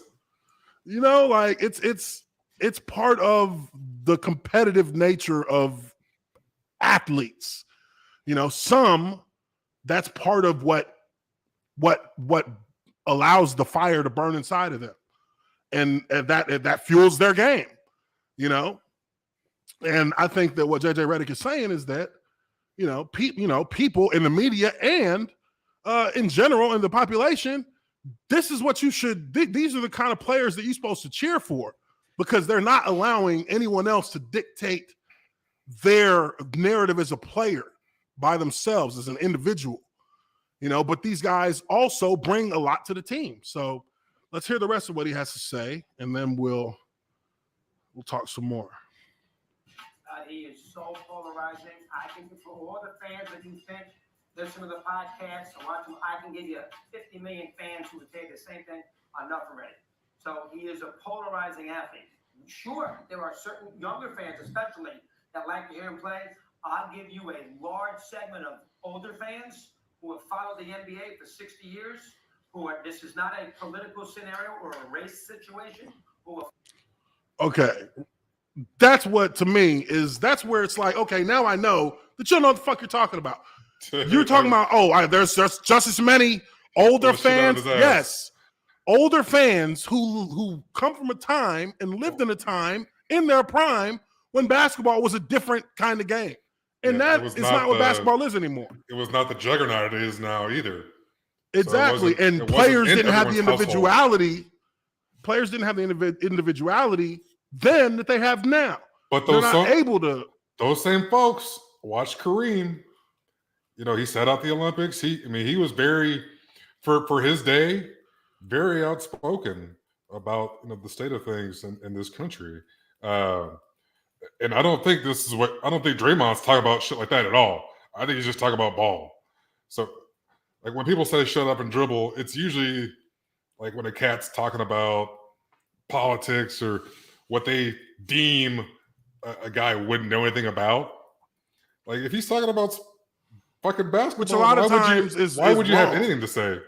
Like it's part of the competitive nature of athletes. Some that's part of what allows the fire to burn inside of them, and that fuels their game. And I think that what JJ Redick is saying is that people in the media and in general in the population, this is what you should. These are the kind of players that you're supposed to cheer for, because they're not allowing anyone else to dictate their narrative as a player by themselves, as an individual. But these guys also bring a lot to the team. So let's hear the rest of what he has to say, and then we'll talk some more. He is so polarizing. I think for all the fans that you think listen to the podcast or watch him, I can give you 50 million fans who would say the same thing. Enough already. So he is a polarizing athlete. Sure, there are certain younger fans, especially, that like to hear him play. I'll give you a large segment of older fans who have followed the NBA for 60 years, this is not a political scenario or a race situation. Okay. That's what, to me, that's where it's like, okay, now I know that you don't know what the fuck you're talking about. You're talking about, there's just as many older fans. Yes. Older fans who come from a time and lived in a time in their prime when basketball was a different kind of game. And that is not what basketball is anymore. It was not the juggernaut it is now either. Exactly. So and players didn't have the individuality. Household. Players didn't have the individuality then that they have now. But they're not able to. Those same folks watch Kareem. He set out the Olympics. He was very, for his day, very outspoken about the state of things in this country. And I don't think Draymond's talking about shit like that at all. I think he's just talking about ball. So, like, when people say shut up and dribble, it's usually like when a cat's talking about politics or what they deem a guy wouldn't know anything about. Like, if he's talking about fucking basketball, which a lot of times why would you have anything to say?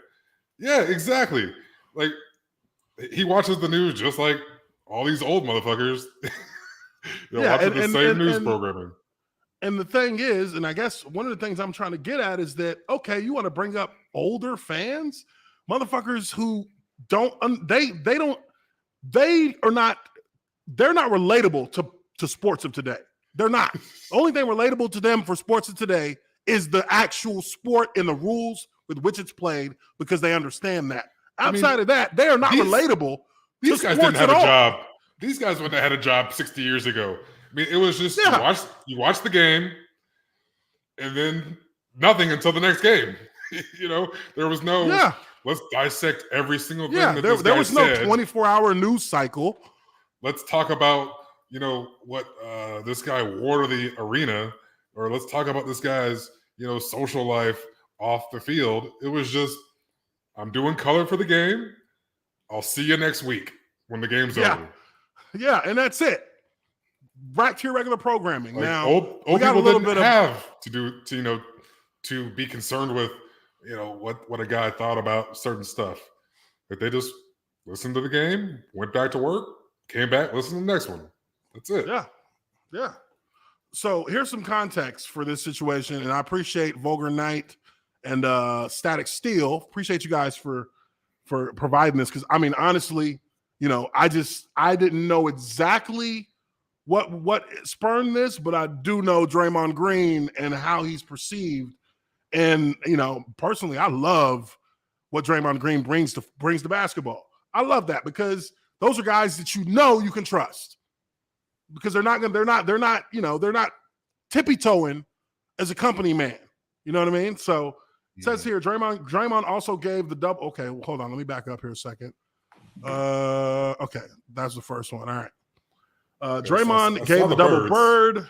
Yeah, exactly. Like, he watches the news just like all these old motherfuckers. Watching the same news programming. And the thing is, and I guess one of the things I'm trying to get at is that, okay, you want to bring up older fans, motherfuckers who they're not relatable to sports of today. They're not. The only thing relatable to them for sports of today is the actual sport and the rules with which it's played, because they understand that. Outside of that, they are not relatable. These guys didn't have a job. These guys wouldn't have had a job 60 years ago. It was just you watch the game, and then nothing until the next game. There was no let's dissect every single thing that this guy there was no said. 24-hour news cycle. Let's talk about what this guy wore to the arena, or let's talk about this guy's social life off the field. It was just, I'm doing color for the game. I'll see you next week when the game's over. Yeah, and that's it. Back to your regular programming. Like, now, old people didn't have to be concerned with what a guy thought about certain stuff. But they just listened to the game, went back to work, came back, listened to the next one. That's it. Yeah. So here's some context for this situation, and I appreciate Vulgar Knight and Static Steel. Appreciate you guys for providing this, because honestly, I didn't know exactly what spurned this, but I do know Draymond Green and how he's perceived. And, personally, I love what Draymond Green brings to basketball. I love that, because those are guys that you can trust, because they're not tippy-toeing as a company man. You know what I mean? So it says here, Draymond also gave the double. Okay, well, hold on. Let me back up here a second. Okay, that's the first one. All right. Draymond gave the double bird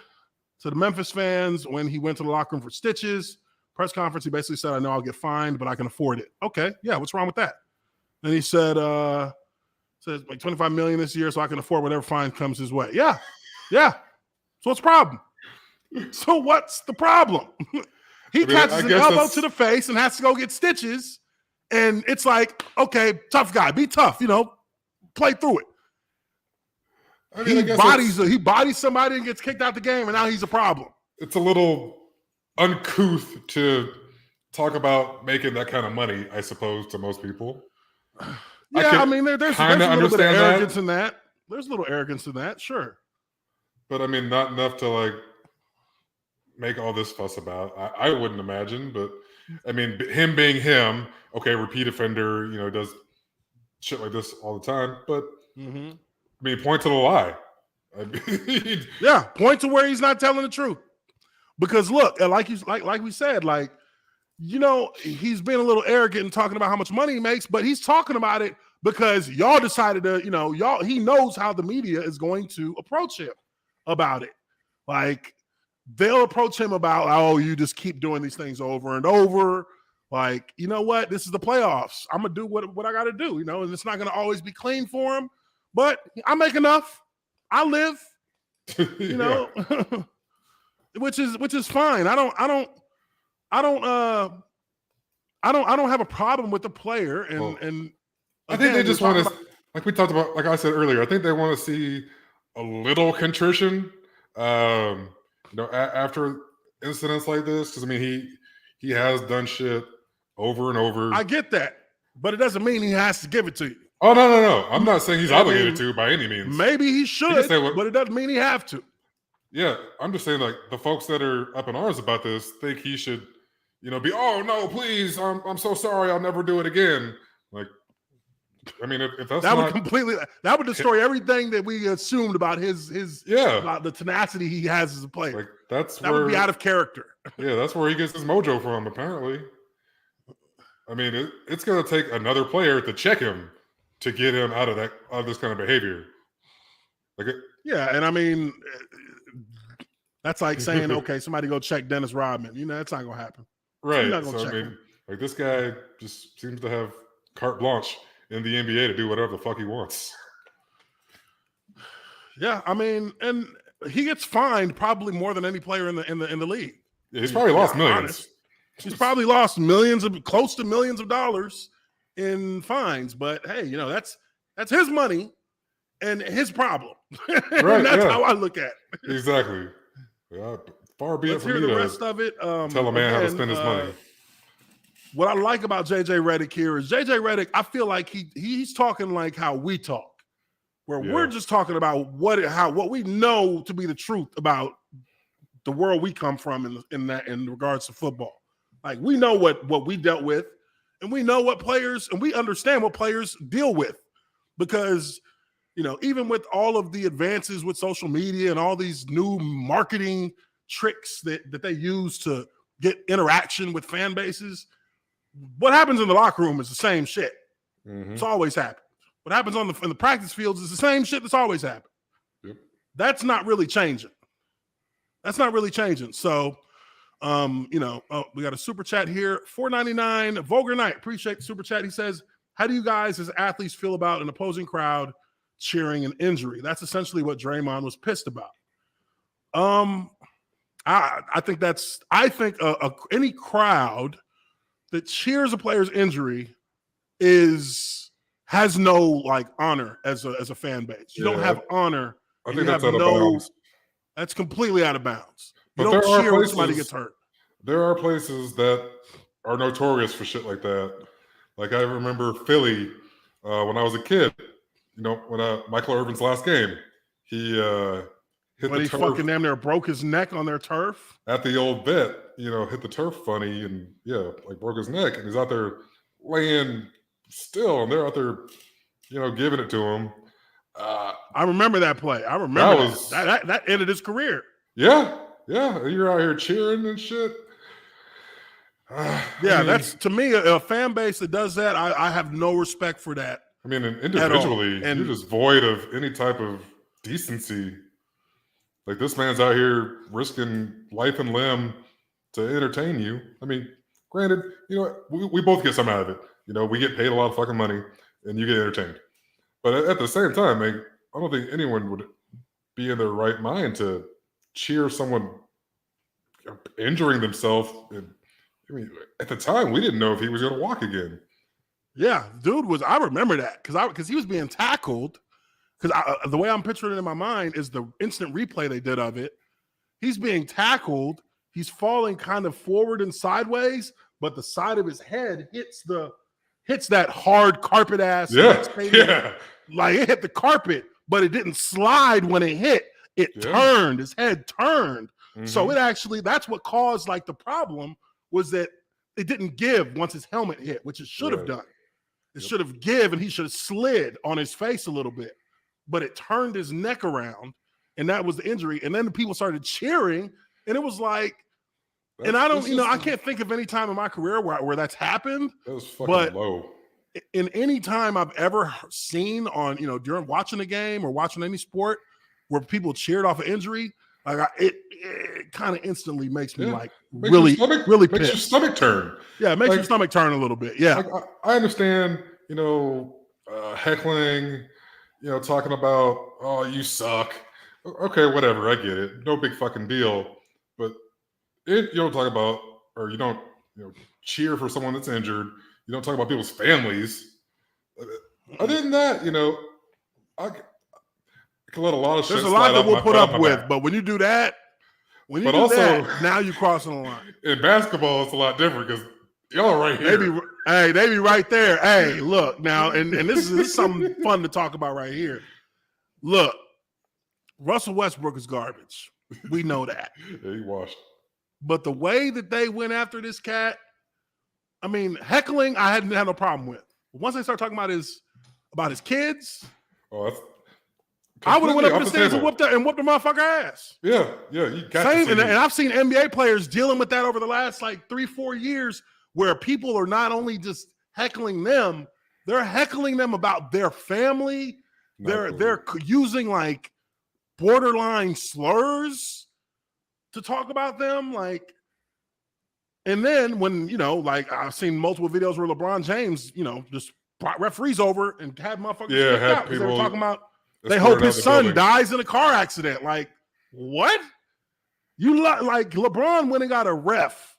to the Memphis fans when he went to the locker room for stitches. press conference, he basically said, I know I'll get fined, but I can afford it. Okay, yeah, what's wrong with that? And he said, says like 25 million this year, so I can afford whatever fine comes his way. Yeah. So what's the problem? So what's the problem? He catches an elbow to the face and has to go get stitches. And it's like, okay, tough guy, be tough, play through it. He bodies somebody and gets kicked out the game, and now he's a problem. It's a little uncouth to talk about making that kind of money, I suppose, to most people. Yeah, there's a little bit of arrogance in that. There's a little arrogance in that, sure. But not enough to like make all this fuss about. I wouldn't imagine, but him being him, okay, repeat offender, does shit like this all the time. But point to the lie. Yeah, point to where he's not telling the truth. Because look, like we said, he's being a little arrogant and talking about how much money he makes, but he's talking about it because y'all decided to, he knows how the media is going to approach him about it. Like, they'll approach him about, oh, you just keep doing these things over and over. Like, you know what? This is the playoffs. I'm going to do what I got to do, and it's not going to always be clean for him, but I make enough. I live, which is fine. I don't have a problem with the player. And I think they just want to, like we talked about, like I said earlier, I think they want to see a little contrition, after incidents like this. Because he has done shit over and over. I get that, but it doesn't mean he has to give it to you. Oh, no. I'm not saying he's obligated to by any means. Maybe he should, but it doesn't mean he have to. Yeah, I'm just saying, like, the folks that are up in arms about this think he should, be, oh, no, please, I'm so sorry, I'll never do it again. Like, if that's that would destroy everything that we assumed about his about the tenacity he has as a player. Like, that would be out of character. Yeah, that's where he gets his mojo from, apparently. It's going to take another player to check him to get him out of this kind of behavior. And that's like saying, okay, somebody go check Dennis Rodman. That's not going to happen. Right. So, this guy just seems to have carte blanche in the NBA to do whatever the fuck he wants. Yeah, and he gets fined probably more than any player in the league. Yeah, he's probably lost millions. Honest. He's probably lost close to millions of dollars in fines. But hey, that's his money and his problem. Right. That's how I look at it. Exactly. Yeah, far be it from me the to rest of it. Tell a man how to spend his money. What I like about JJ Redick here is JJ Redick, I feel like he's talking like how we talk, where we're just talking about what we know to be the truth about the world we come from in regards to football. Like, we know what we dealt with, and we know what players, and we understand what players deal with, because even with all of the advances with social media and all these new marketing tricks that they use to get interaction with fan bases, what happens in the locker room is the same shit. Mm-hmm. It's always happened. What happens in the practice fields is the same shit that's always happened. Yep. That's not really changing. So, we got a super chat here. $4.99. Vulgar Knight. Appreciate the super chat. He says, how do you guys as athletes feel about an opposing crowd cheering an injury? That's essentially what Draymond was pissed about. I think any crowd that cheers a player's injury has no honor as a fan base. You don't have honor. I think that's out of bounds. That's completely out of bounds. But you don't cheer when somebody gets hurt. There are places that are notorious for shit like that. Like, I remember Philly when I was a kid. When Michael Irvin's last game, he hit the turf. He fucking damn near broke his neck on their turf at the old vet. Hit the turf funny and broke his neck, and he's out there laying still, and they're out there, giving it to him. I remember that play. I remember that ended his career. Yeah. You're out here cheering and shit. That's, to me, a fan base that does that. I have no respect for that. Individually, you're just void of any type of decency. Like, this man's out here risking life and limb to entertain you. I mean, granted, you know, we both get some out of it. You know, we get paid a lot of fucking money, and you get entertained. But at the same time, I don't think anyone would be in their right mind to cheer someone injuring themselves. And, I mean, at the time, we didn't know if he was going to walk again. Yeah, dude was. I remember that because he was being tackled. Because the way I'm picturing it in my mind is the instant replay they did of it. He's being tackled. He's falling kind of forward and sideways, but the side of his head hits that hard carpet ass. Yeah. Like it hit the carpet, but it didn't slide when it hit. It turned. His head turned. Mm-hmm. So it actually, that's what caused like the problem was that it didn't give once his helmet hit, which it should have done. It should have given, and he should have slid on his face a little bit, but it turned his neck around, and that was the injury. And then the people started cheering, and it was like, and I don't, I can't think of any time in my career where that's happened. That was fucking low. In any time I've ever seen on, during watching a game or watching any sport where people cheered off an injury, like it kind of instantly makes me really pissed. Makes your stomach turn. Yeah, it makes your stomach turn a little bit. Yeah, I understand. Heckling. Talking about, oh, you suck. Okay, whatever. I get it. No big fucking deal. But you don't talk about, or you don't, cheer for someone that's injured. You don't talk about people's families. Other than that, I can let a lot of shit. There's a lot that we'll put up with, but when you do that, now you're crossing the line. In basketball, it's a lot different because y'all are right here. They be right there. Hey, look now, and this is something fun to talk about right here. Look, Russell Westbrook is garbage. We know that. Yeah, he washed. But the way that they went after this cat, I mean, heckling, I hadn't had no problem with. But once they start talking about his kids, I would have went up the stairs and whooped the motherfucker ass. Yeah, you got same. And I've seen NBA players dealing with that over the last 3-4 years, where people are not only just heckling them, they're heckling them about their family. They're using borderline slurs to talk about them, and then when I've seen multiple videos where LeBron James just brought referees over and had motherfuckers out because they were talking about they hope his son dies in a car accident. What? You LeBron went and got a ref.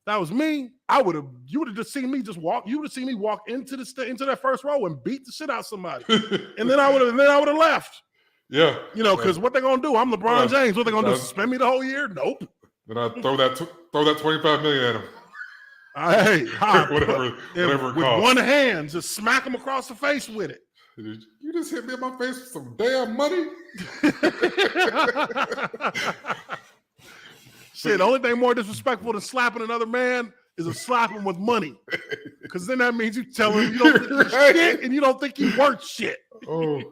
That was me. You would have just seen me walk. You would have seen me walk into that first row and beat the shit out of somebody, and then I would have left. Yeah, because what they gonna do? I'm LeBron James. What they gonna do? Suspend me the whole year? Nope. Then I throw that $25 million at him. Hey, whatever it with one hand, just smack him across the face with it. You just hit me in my face with some damn money. Shit, the only thing more disrespectful than slapping another man is to slap him with money. Because then that means you tell him you don't think he's shit and you don't think he's worth shit. Oh.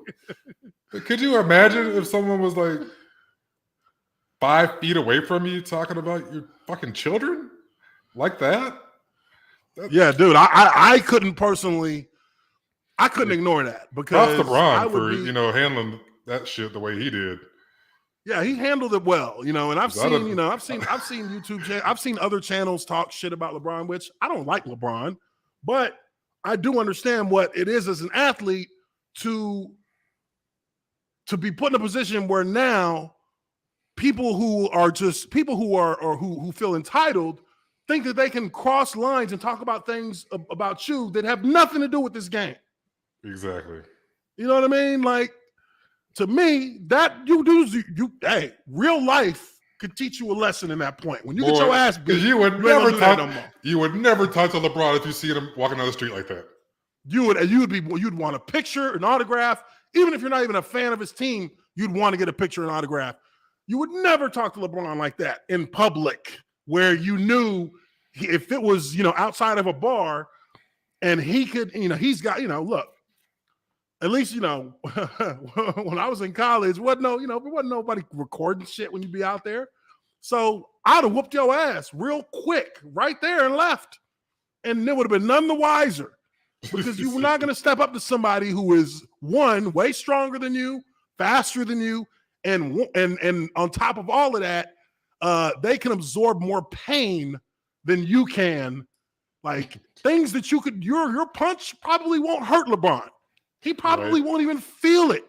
Could you imagine if someone was 5 feet away from you talking about your fucking children like that? Yeah, dude. I couldn't personally, I couldn't ignore that because LeBron for handling that shit the way he did. Yeah, he handled it well, and I've seen, I've seen YouTube, I've seen other channels talk shit about LeBron, which I don't like LeBron, but I do understand what it is as an athlete to be put in a position where now people who feel entitled think that they can cross lines and talk about things about you that have nothing to do with this game. Exactly. You know what I mean? To me, that real life could teach you a lesson in that point. When you get your ass beat, you would never talk to LeBron if you see him walking down the street like that. You'd want a picture, an autograph. Even if you're not even a fan of his team, you'd want to get a picture and autograph. You would never talk to LeBron like that in public, where you knew if it was, outside of a bar and he could, he's got, look, at least, when I was in college, there wasn't nobody recording shit when you be out there. So I'd have whooped your ass real quick right there and left. And it would have been none the wiser. Because you were not going to step up to somebody who is, one, way stronger than you, faster than you, and on top of all of that, they can absorb more pain than you can. Like things that you could, your punch probably won't hurt LeBron. He probably won't even feel it.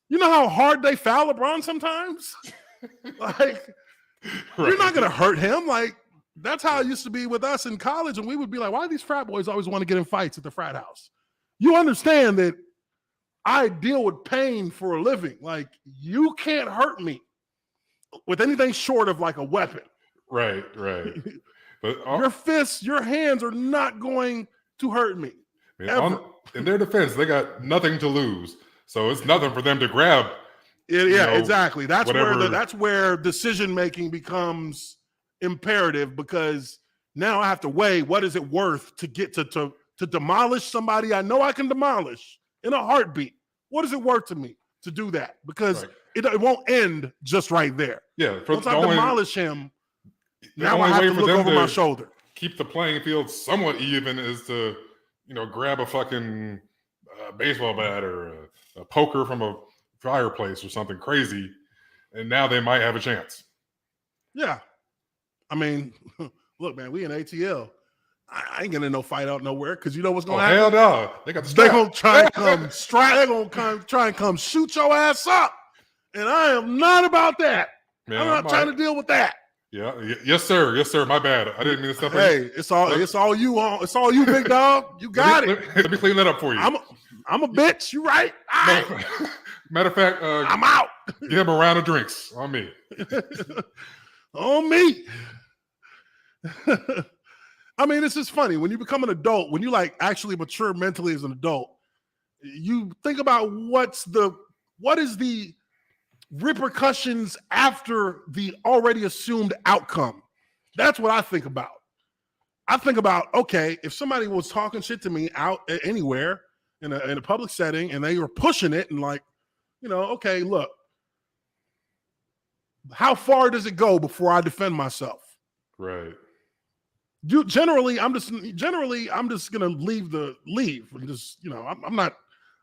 You know how hard they foul LeBron sometimes? Like, you're not going to hurt him. Like, that's how it used to be with us in college. And we would be like, why do these frat boys always want to get in fights at the frat house? You understand that I deal with pain for a living. Like, you can't hurt me with anything short of like a weapon. Right. But your fists, your hands are not going to hurt me. In their defense, they got nothing to lose. So it's nothing for them to grab. Exactly. That's where decision making becomes imperative, because now I have to weigh what is it worth to get to demolish somebody I know I can demolish in a heartbeat. What is it worth to me to do that? Because it won't end just right there. Yeah. Once I demolish him, now I have to look over my shoulder. Keep the playing field somewhat even is to, grab a fucking baseball bat or a poker from a fireplace or something crazy, and now they might have a chance. Yeah. I mean, look, man, we in ATL. I ain't getting no fight out nowhere, because you know what's going to happen? Hell no. They got the strap. They're going to try and come strike. They're going to try and come shoot your ass up. And I am not about that. Man, I'm not trying to deal with that. Yeah. Yes, sir. Yes, sir. My bad. I didn't mean to step in. Hey, it's all you on. It's all you, big dog. You got it. Let me clean that up for you. I'm a bitch. You right? All right. Matter of fact, I'm out. Give him a round of drinks on me. On me. I mean, this is funny. When you become an adult, when you like actually mature mentally as an adult, you think about what is the repercussions after the already assumed outcome. That's what I think about. I think about, okay, if somebody was talking shit to me out anywhere in a public setting and they were pushing it and like, okay, look, how far does it go before I defend myself? Right. Generally, I'm just gonna leave and just,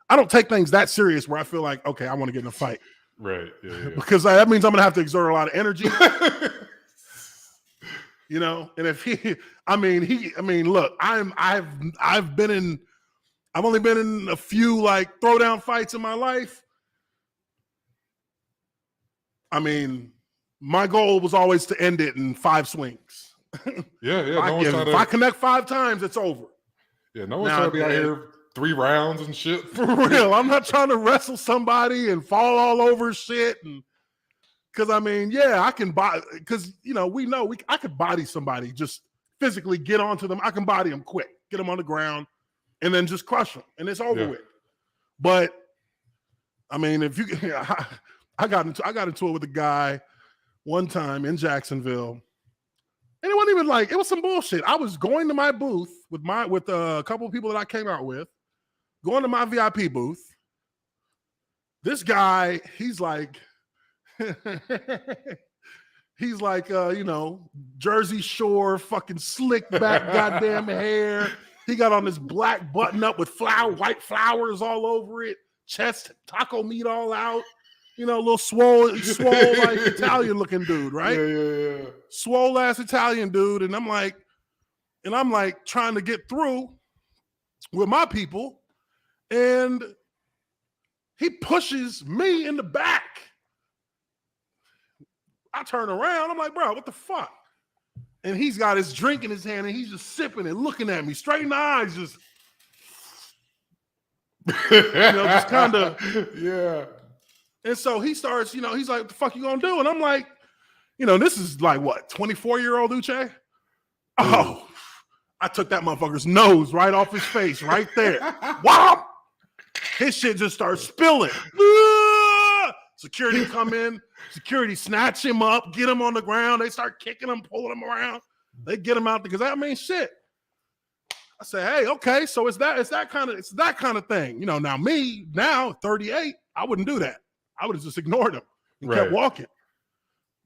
I don't take things that serious where I feel like, okay, I want to get in a fight. Right. Yeah. Because that means I'm gonna have to exert a lot of energy. And if look, I've only been in a few like throwdown fights in my life. I mean, my goal was always to end it in 5 swings. Yeah. If I connect 5 times, it's over. Yeah, no one's trying to be out here 3 rounds and shit. For real. I'm not trying to wrestle somebody and fall all over shit. And because I can body, because I could body somebody, just physically get onto them. I can body them quick, get them on the ground, and then just crush them, and it's over with. But if you, I got into it with a guy one time in Jacksonville. And it wasn't even like, it was some bullshit. I was going to my booth with a couple of people that I came out with, going to my VIP booth. This guy, he's like, Jersey Shore, fucking slick back goddamn hair. He got on this black button up with white flowers all over it, chest, taco meat all out. A little swole like Italian looking dude, right? Yeah. Swole ass Italian dude. And I'm like trying to get through with my people. And he pushes me in the back. I turn around. I'm like, bro, what the fuck? And he's got his drink in his hand and he's just sipping it, looking at me straight in the eyes, just, just kind of. Yeah. And so he starts, he's like, what the fuck you gonna do? And I'm like, this is like what, 24-year-old Uche? Oh, I took that motherfucker's nose right off his face right there. Wow. His shit just starts spilling. Security come in, security snatch him up, get him on the ground. They start kicking him, pulling him around. They get him out there because shit. I say, hey, okay, so it's that kind of thing. Now 38, I wouldn't do that. I would have just ignored him and kept walking.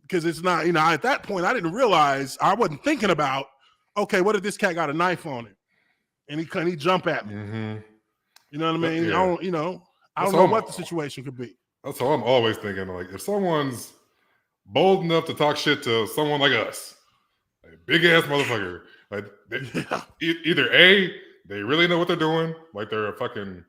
Because it's not, at that point, I didn't realize, I wasn't thinking about, okay, what if this cat got a knife on him? And he jump at me. Mm-hmm. You know what I mean? Yeah. I don't know what the situation could be. That's how I'm always thinking. Like, if someone's bold enough to talk shit to someone like us, like big ass motherfucker. Like either A, they really know what they're doing, like they're a fucking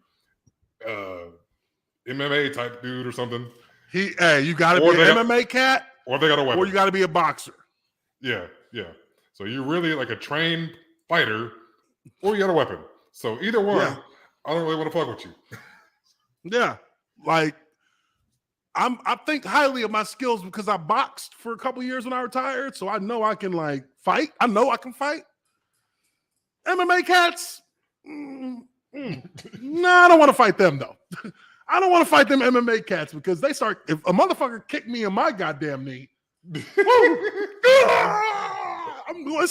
MMA type dude or something. You got to be an MMA cat, or they got a weapon, or you got to be a boxer. Yeah. So you're really like a trained fighter, or you got a weapon. So either one, I don't really want to fuck with you. Yeah, like I think highly of my skills because I boxed for a couple years when I retired, so I know I can like fight. I know I can fight. MMA cats, no, I don't want to fight them though. I don't want to fight them MMA cats because they start. If a motherfucker kick me in my goddamn knee, it's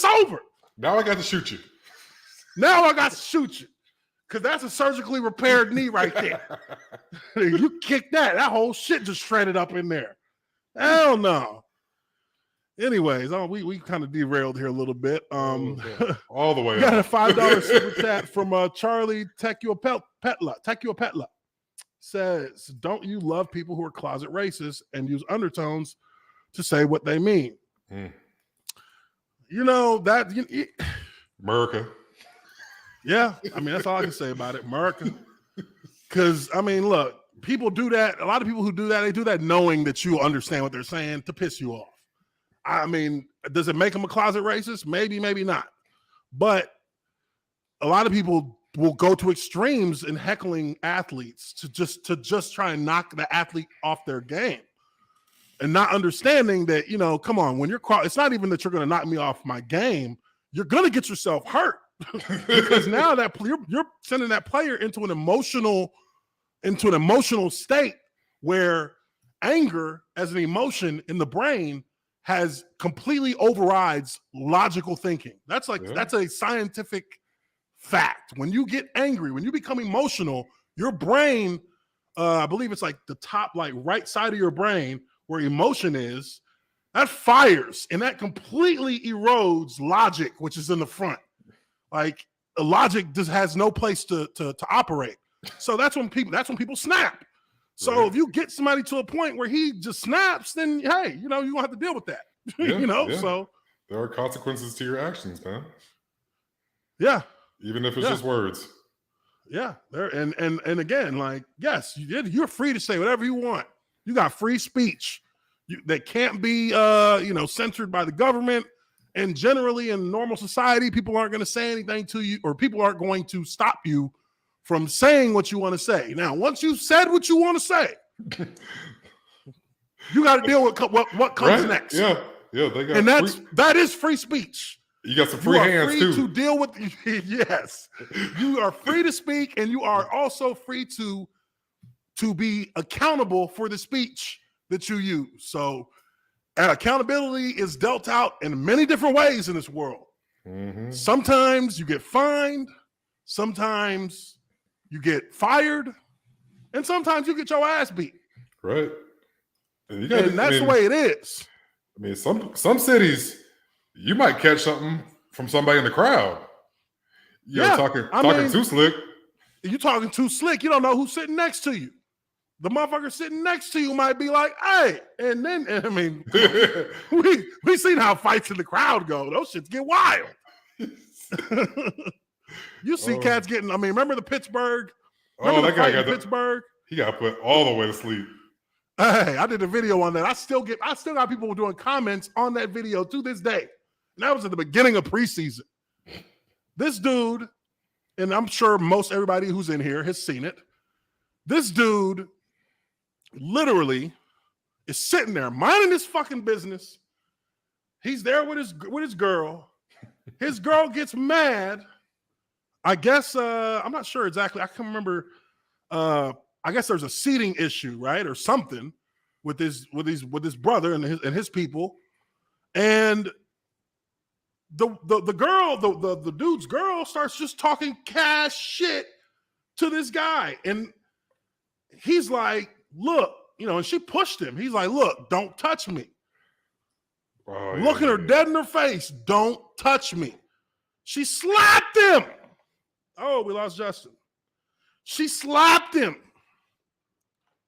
over. Now I got to shoot you. Because that's a surgically repaired knee right there. You kick that whole shit just shredded up in there. Hell no. Anyways, we kind of derailed here a little bit. All the way. Got a $5 super chat from Charlie Petla. Says, don't you love people who are closet racist and use undertones to say what they mean? You know that America. Yeah, I mean, that's all I can say about it. America. Because, I mean, look, people do that. A lot of people who do that, they do that knowing that you understand what they're saying to piss you off. I mean, does it make them a closet racist? Maybe, maybe not. But a lot of people will go to extremes in heckling athletes to just try and knock the athlete off their game. And not understanding that, you know, come on, when you're it's not even that you're going to knock me off my game. You're going to get yourself hurt. Because now that you're sending that player into an emotional state where anger as an emotion in the brain has completely overrides logical thinking. That's a scientific fact. When you get angry, when you become emotional, your brain, I believe it's like the top, like right side of your brain where emotion is, that fires and that completely erodes logic, which is in the front. Like logic just has no place to operate. So that's when people snap. So if you get somebody to a point where he just snaps, then hey, you know, you gonna have to deal with that. So there are consequences to your actions, man. Yeah. Even if it's just words. Yeah. There and again, like, yes, you're free to say whatever you want. You got free speech. That can't be censored by the government. And generally in normal society, people aren't going to say anything to you, or people aren't going to stop you from saying what you want to say. Now, once you've said what you want to say, you got to deal with what comes next. Yeah. That is free speech. You got some free hands free too. To deal with. Yes, you are free to speak, and you are also free to be accountable for the speech that you use. So. And accountability is dealt out in many different ways in this world. Mm-hmm. Sometimes you get fined, sometimes you get fired, and sometimes you get your ass beat. Right. And that's the way it is. I mean, some cities, you might catch something from somebody in the crowd. You're talking too slick. You're talking too slick. You don't know who's sitting next to you. The motherfucker sitting next to you might be like, hey, and I mean, we seen how fights in the crowd go. Those shits get wild. You see cats getting, I mean, remember the Pittsburgh? Remember the fight in Pittsburgh? He got put all the way to sleep. Hey, I did a video on that. I still got people doing comments on that video to this day. And that was at the beginning of preseason. This dude, and I'm sure most everybody who's in here has seen it. This dude literally is sitting there minding his fucking business. He's there with his girl. His girl gets mad. I guess I'm not sure exactly. I can't remember. I guess there's a seating issue, right, or something with his brother and his people. And the girl, the dude's girl, starts just talking cash shit to this guy, and he's like, look, you know, and she pushed him. He's like, look, don't touch me. Looking her dead in her face, don't touch me. She slapped him. Oh, we lost Justin. She slapped him.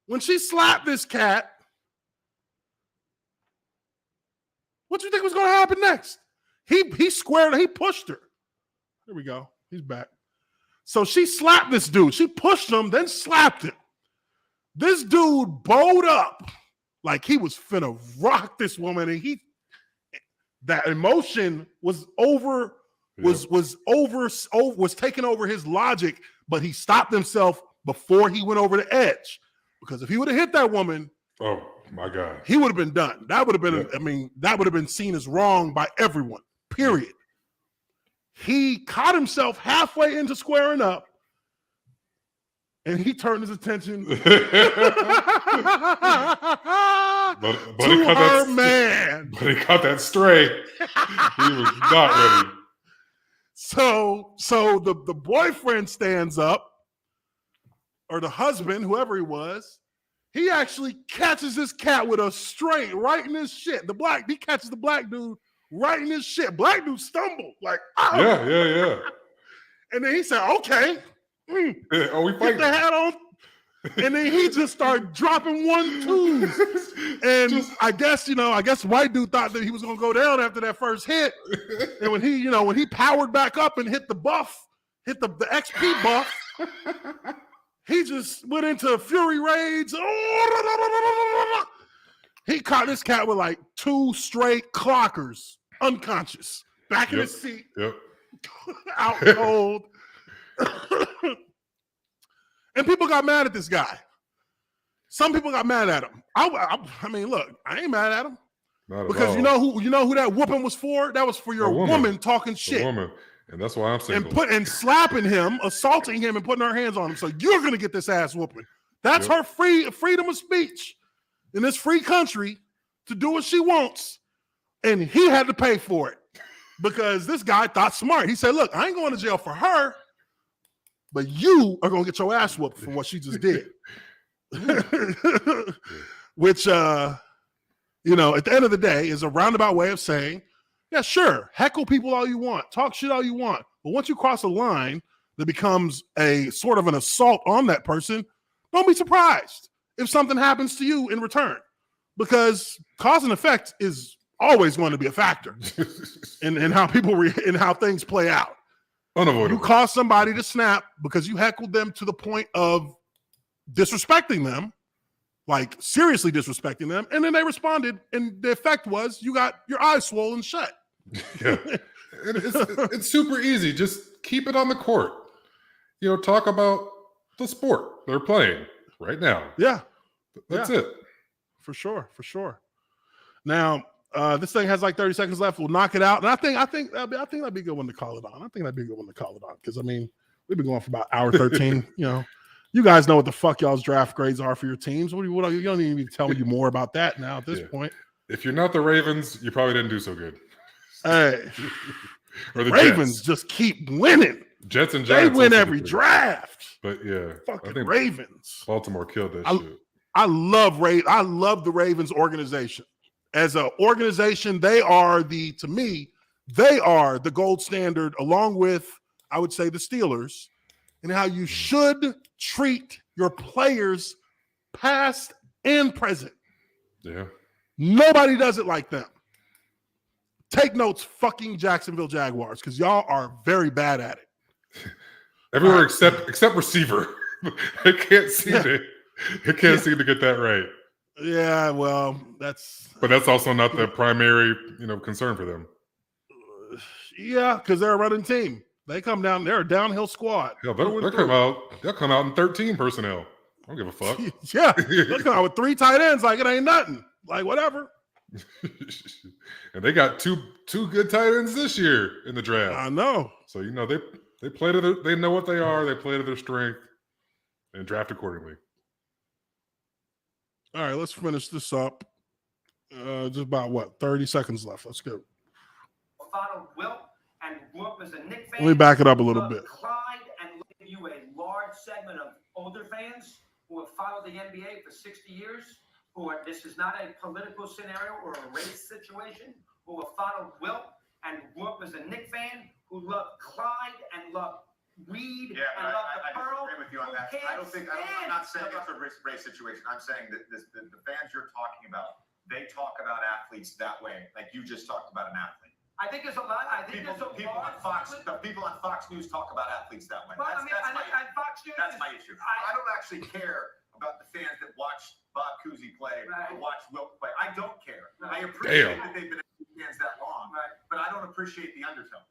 When she slapped this cat, What do you think was going to happen next? He squared. He pushed her. There we go. He's back. So she slapped this dude. She pushed him, then slapped him. This dude bowed up like he was finna rock this woman, and that emotion was taking over his logic, but he stopped himself before he went over the edge. Because if he would have hit that woman, oh my God, he would have been done. That would have been, I mean, that would have been seen as wrong by everyone. Period. He caught himself halfway into squaring up, and he turned his attention but to her man. But he caught that stray. He was not ready. So the boyfriend stands up, or the husband, whoever he was, he actually catches this cat with a straight right in his shit. He catches the black dude right in his shit. Black dude stumbled like, oh. Yeah. And then he said, okay. We Get fight the hat on. And then he just started dropping 1-2s. And I guess white dude thought that he was gonna go down after that first hit. And when he powered back up and hit the XP buff, he just went into fury rage. He caught this cat with like 2 straight clockers, unconscious, back in his seat, out cold. And people got mad at this guy. Some people got mad at him. I mean, look, I ain't mad at him because you know who that whooping was for? That was for your woman talking shit. A woman. And that's why I'm single. And slapping him, assaulting him, and putting her hands on him. So you're gonna get this ass whooping. That's her freedom of speech in this free country to do what she wants. And he had to pay for it because this guy thought smart. He said, look, I ain't going to jail for her, but you are gonna get your ass whooped for what she just did. Which at the end of the day is a roundabout way of saying, yeah, sure, heckle people all you want, talk shit all you want. But once you cross a line that becomes a sort of an assault on that person, don't be surprised if something happens to you in return. Because cause and effect is always going to be a factor in how in how things play out. Unavoidable. You cause somebody to snap because you heckled them to the point of disrespecting them, like seriously disrespecting them, and then they responded, and the effect was you got your eyes swollen shut. Yeah, it's super easy. Just keep it on the court. Talk about the sport they're playing right now. Yeah, that's it. For sure. Now, this thing has like 30 seconds left. We'll knock it out, and I think that'd be a good one to call it on. Because I mean, we've been going for about hour 13. You guys know what the fuck y'all's draft grades are for your teams. You don't even need to tell you more about that now at this point. If you're not the Ravens, you probably didn't do so good. Hey, or the Ravens Jets. Just keep winning. Jets and Giants. They win every draft. But yeah, fucking Ravens. Baltimore killed that shit. I love the Ravens organization. As an organization, they are the gold standard, along with, I would say, the Steelers, and how you should treat your players past and present. Yeah. Nobody does it like them. Take notes, fucking Jacksonville Jaguars, because y'all are very bad at it. Everywhere except receiver. They can't seem to get that right. Yeah, well, but that's also not the primary, concern for them. Yeah, because they're a running team. They come down, they're a downhill squad. Yeah, they'll come out in 13 personnel. I don't give a fuck. Yeah, they'll come out with 3 tight ends like it ain't nothing. Like whatever. And they got two good tight ends this year in the draft. I know. So they play to they know what they are. They play to their strength and draft accordingly. All right, let's finish this up. Just about 30 seconds left. Let's go. Let me back it up a little bit. Clyde and give you a large segment of older fans who have followed the NBA for 60 years. This is not a political scenario or a race situation. Who have followed Wilt and grew up as a Knicks fan, who loved Clyde and loved Reed and loved the Pearl. I agree with you on that. I'm not saying it's a race situation. I'm saying that the fans you're talking about they talk about athletes that way, like you just talked about an athlete. I think there's a lot. I think People, there's a people on Fox, the people on Fox News talk about athletes that way. Well, I mean, on Fox News, That's my issue. I don't actually care about the fans that watch Bob Cousy play or watch Wilt play. I don't care. I appreciate that they've been fans that long, but I don't appreciate the undertone.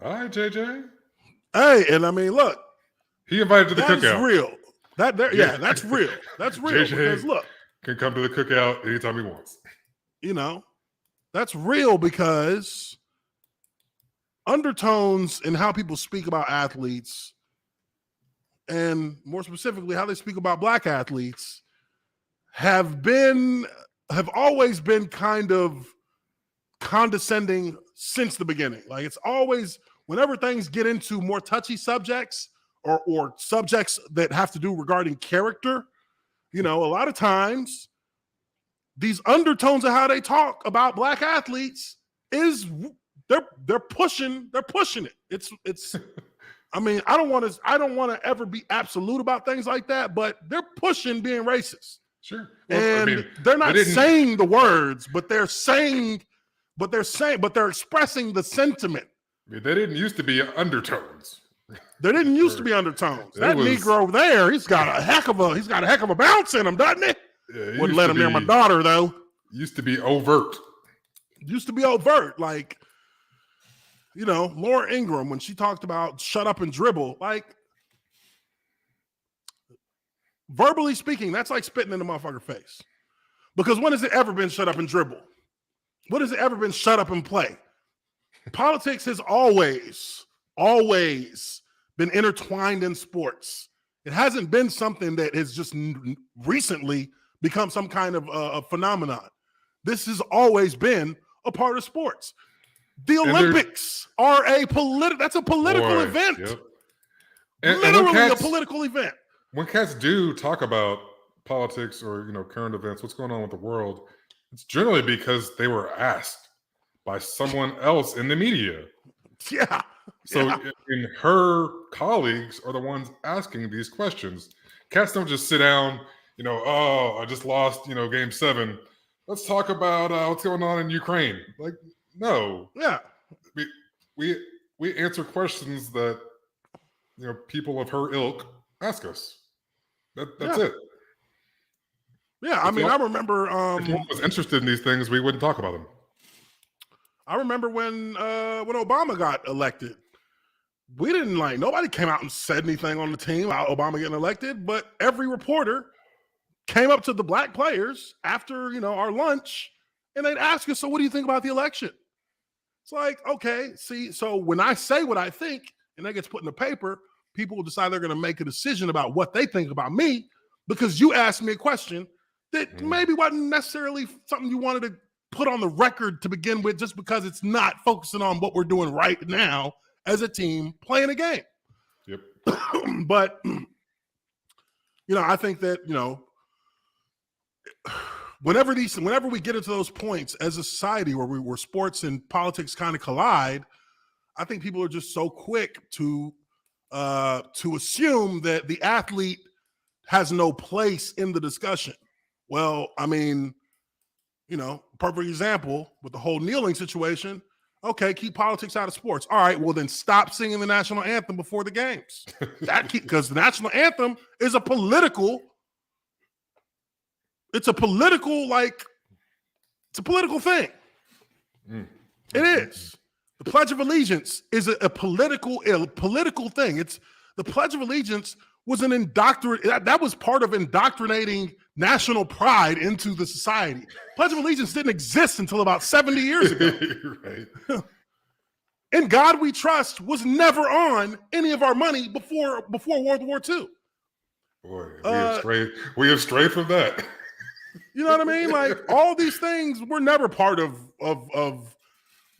All right, JJ. Hey, and I mean, look, he invited to the cookout. That's real. That's real. That's real. JJ because look, can come to the cookout anytime he wants. You know, that's real because undertones in how people speak about athletes, and more specifically, how they speak about black athletes, have always been kind of condescending since the beginning. Like, it's always, whenever things get into more touchy subjects or subjects that have to do regarding character, you know, a lot of times these undertones of how they talk about black athletes is they're pushing it. It's I mean, I don't want to ever be absolute about things like that, but they're pushing being racist. Sure. Well, And I mean, they're not saying the words, but they're expressing the sentiment. I mean, they didn't used to be undertones. There didn't used to be undertones. That Negro over there, he's got a heck of a bounce in him, doesn't he? Yeah, Wouldn't let him near my daughter, though. Used to be overt. Like, you know, Laura Ingraham, when she talked about shut up and dribble, like, verbally speaking, that's like spitting in the motherfucker's face. Because when has it ever been shut up and dribble? When has it ever been shut up and play? Politics has always been intertwined in sports. It hasn't been something that has just recently become some kind of a phenomenon. This has always been a part of sports. The Olympics are a political event. Yep. Literally a political event. When cats do talk about politics or, you know, current events, what's going on with the world, it's generally because they were asked by someone else in the media. Yeah. So and her colleagues are the ones asking these questions. Cats don't just sit down, you know, oh, I just lost, you know, game 7. Let's talk about what's going on in Ukraine. Like, no. Yeah. We answer questions that, you know, people of her ilk ask us. That's it. Yeah, I mean, I remember if one was interested in these things, we wouldn't talk about them. I remember when Obama got elected. We didn't nobody came out and said anything on the team about Obama getting elected, but every reporter came up to the black players after, you know, our lunch, and they'd ask us, so what do you think about the election? It's like, okay, see, so when I say what I think and that gets put in the paper, people will decide they're going to make a decision about what they think about me because you asked me a question that maybe wasn't necessarily something you wanted to put on the record to begin with, just because it's not focusing on what we're doing right now as a team playing a game. Yep. But, you know, I think that, you know, whenever we get into those points as a society where sports and politics kind of collide, I think people are just so quick to assume that the athlete has no place in the discussion. Well, I mean, you know, perfect example with the whole kneeling situation. Okay, keep politics out of sports. All right, well then stop singing the national anthem before the games. Because the national anthem is a political thing. It is. The Pledge of Allegiance is a political thing. It's the Pledge of Allegiance was that was part of indoctrinating national pride into the society. Pledge of Allegiance didn't exist until about 70 years ago. Right. In God We Trust was never on any of our money before World War II. Boy, we have strayed from that. You know what I mean? Like, all these things were never part of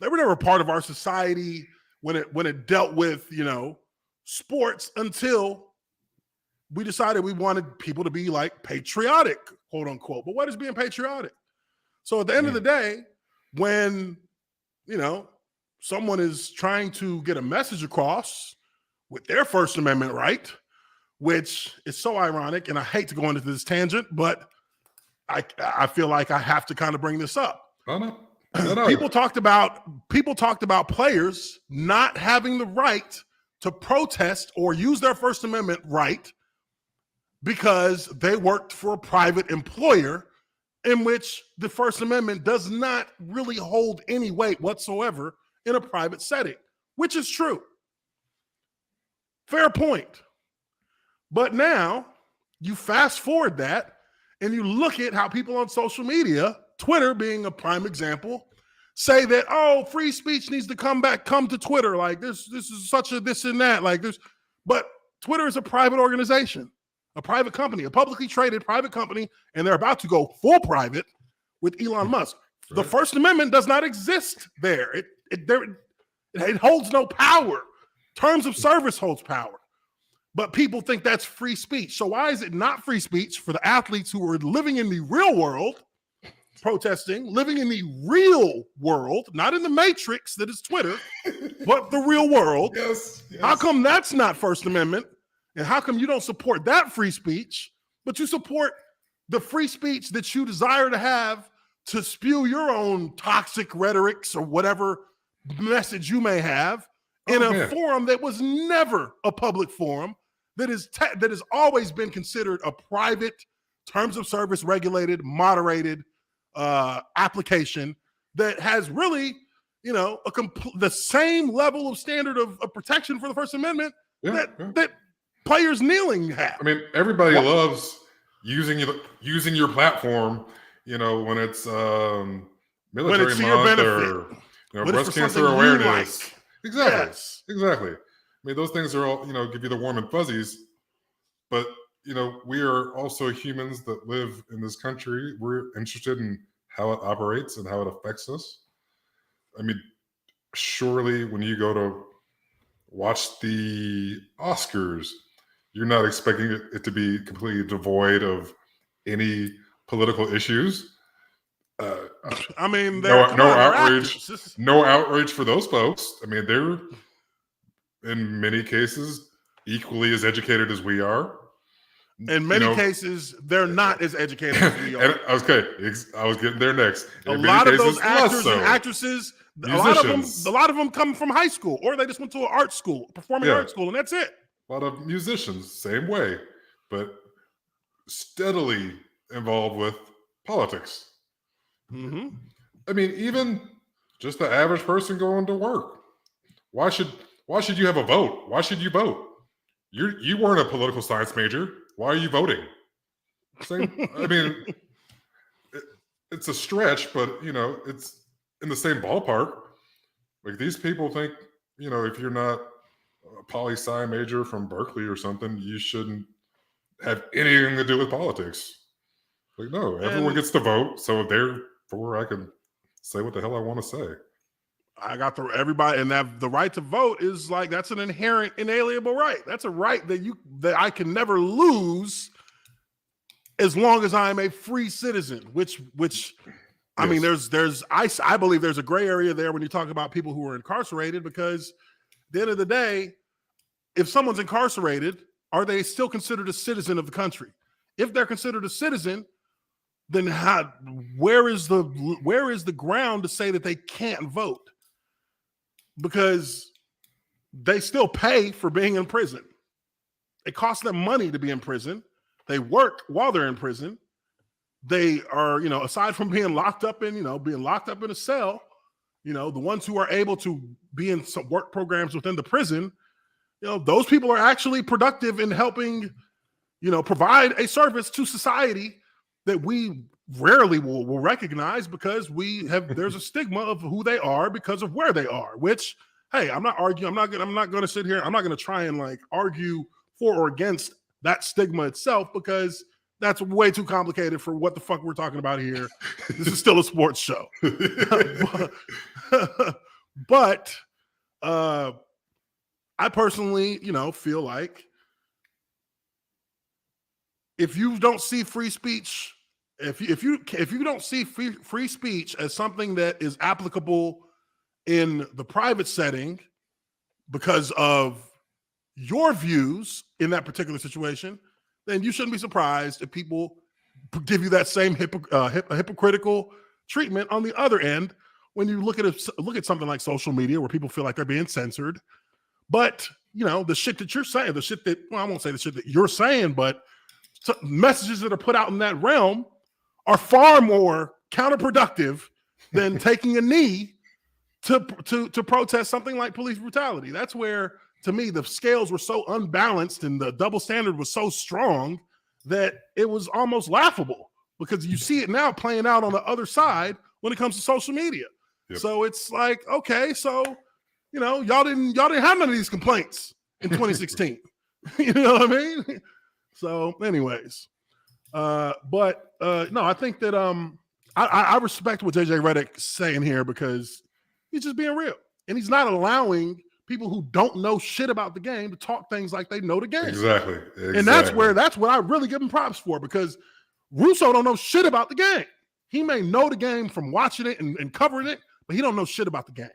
they were never part of our society when it dealt with, you know, sports until we decided we wanted people to be like patriotic, quote unquote. But what is being patriotic? So at the end of the day, when, you know, someone is trying to get a message across with their First Amendment right, which is so ironic, and I hate to go into this tangent, but I feel like I have to kind of bring this up. No. People talked about players not having the right to protest or use their First Amendment right because they worked for a private employer in which the First Amendment does not really hold any weight whatsoever in a private setting, which is true. Fair point. But now you fast forward that and you look at how people on social media, Twitter being a prime example, say that, oh, free speech needs to come to Twitter. Like this is such a this and that. Like this, but Twitter is a private organization, a private company, a publicly traded private company, and they're about to go full private with Elon Musk. Right. The First Amendment does not exist there. It holds no power. Terms of service holds power. But people think that's free speech. So why is it not free speech for the athletes who are living in the real world, protesting, living in the real world, not in the matrix that is Twitter, but the real world? Yes. How come that's not First Amendment? And how come you don't support that free speech, but you support the free speech that you desire to have to spew your own toxic rhetorics or whatever message you may have in a forum that was never a public forum, that has always been considered a private, terms of service regulated, moderated application that has really, the same level of standard of protection for the First Amendment that players kneeling have. I mean, everybody loves using your platform, when it's military month or breast cancer awareness. Like. Exactly. Yes. Exactly. I mean, those things are all, give you the warm and fuzzies, but, we are also humans that live in this country. We're interested in how it operates and how it affects us. I mean, surely when you go to watch the Oscars, you're not expecting it to be completely devoid of any political issues. I mean, no outrage for those folks. I mean, they're in many cases equally as educated as we are. In many cases, they're not as educated as we are. Okay, I was getting there next. A lot of those actors and actresses, a lot of them come from high school, or they just went to an art school, performing arts school, and that's it. A lot of musicians, same way, but steadily involved with politics. Mm-hmm. I mean, even just the average person going to work. Why should you have a vote? Why should you vote? You weren't a political science major. Why are you voting? I mean, it's a stretch, but it's in the same ballpark. Like these people think, if you're not a poli-sci major from Berkeley or something, you shouldn't have anything to do with politics. Like, no, everyone gets to vote, so therefore I can say what the hell I want to say. I got everybody, and that the right to vote is like, that's an inherent, inalienable right. That's a right that I can never lose as long as I am a free citizen. Which I mean, I believe there's a gray area there when you talk about people who are incarcerated, because at the end of the day, if someone's incarcerated, are they still considered a citizen of the country? If they're considered a citizen, then where is the ground to say that they can't vote? Because they still pay for being in prison. It costs them money to be in prison. They work while they're in prison. They are, aside from being locked up in a cell, the ones who are able to be in some work programs within the prison, those people are actually productive in helping, provide a service to society that we rarely will recognize, because there's a stigma of who they are because of where they are, which, hey, I'm not arguing. I'm not going to sit here. I'm not going to try and argue for or against that stigma itself, because that's way too complicated for what the fuck we're talking about here. This is still a sports show. But I personally, feel like if you don't see free speech, if you don't see free speech as something that is applicable in the private setting because of your views in that particular situation, then you shouldn't be surprised if people give you that same hypocritical treatment on the other end when you look at something like social media where people feel like they're being censored. But the shit that you're saying, I won't say the shit that you're saying, but messages that are put out in that realm are far more counterproductive than taking a knee to protest something like police brutality. That's where, to me, the scales were so unbalanced and the double standard was so strong that it was almost laughable, because you see it now playing out on the other side when it comes to social media. Yep. So it's like, okay, so y'all didn't have none of these complaints in 2016. You know what I mean? So, anyways, no, I think that I respect what JJ Redick is saying here, because he's just being real, and he's not allowing people who don't know shit about the game to talk things like they know the game. Exactly. And that's what I really give him props for, because Russo don't know shit about the game. He may know the game from watching it and covering it, but he don't know shit about the game.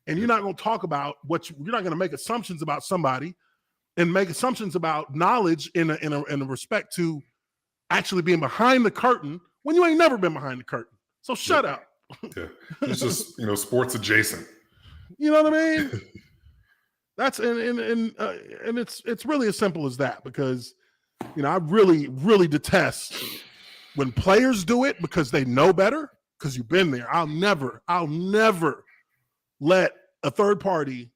And you're not going to talk about you're not going to make assumptions about somebody and make assumptions about knowledge in a respect to actually being behind the curtain when you ain't never been behind the curtain. So shut up. Yeah. It's just, sports adjacent. You know what I mean? That's and it's really as simple as that, because I really, really detest when players do it because they know better, because you've been there. I'll never let a third party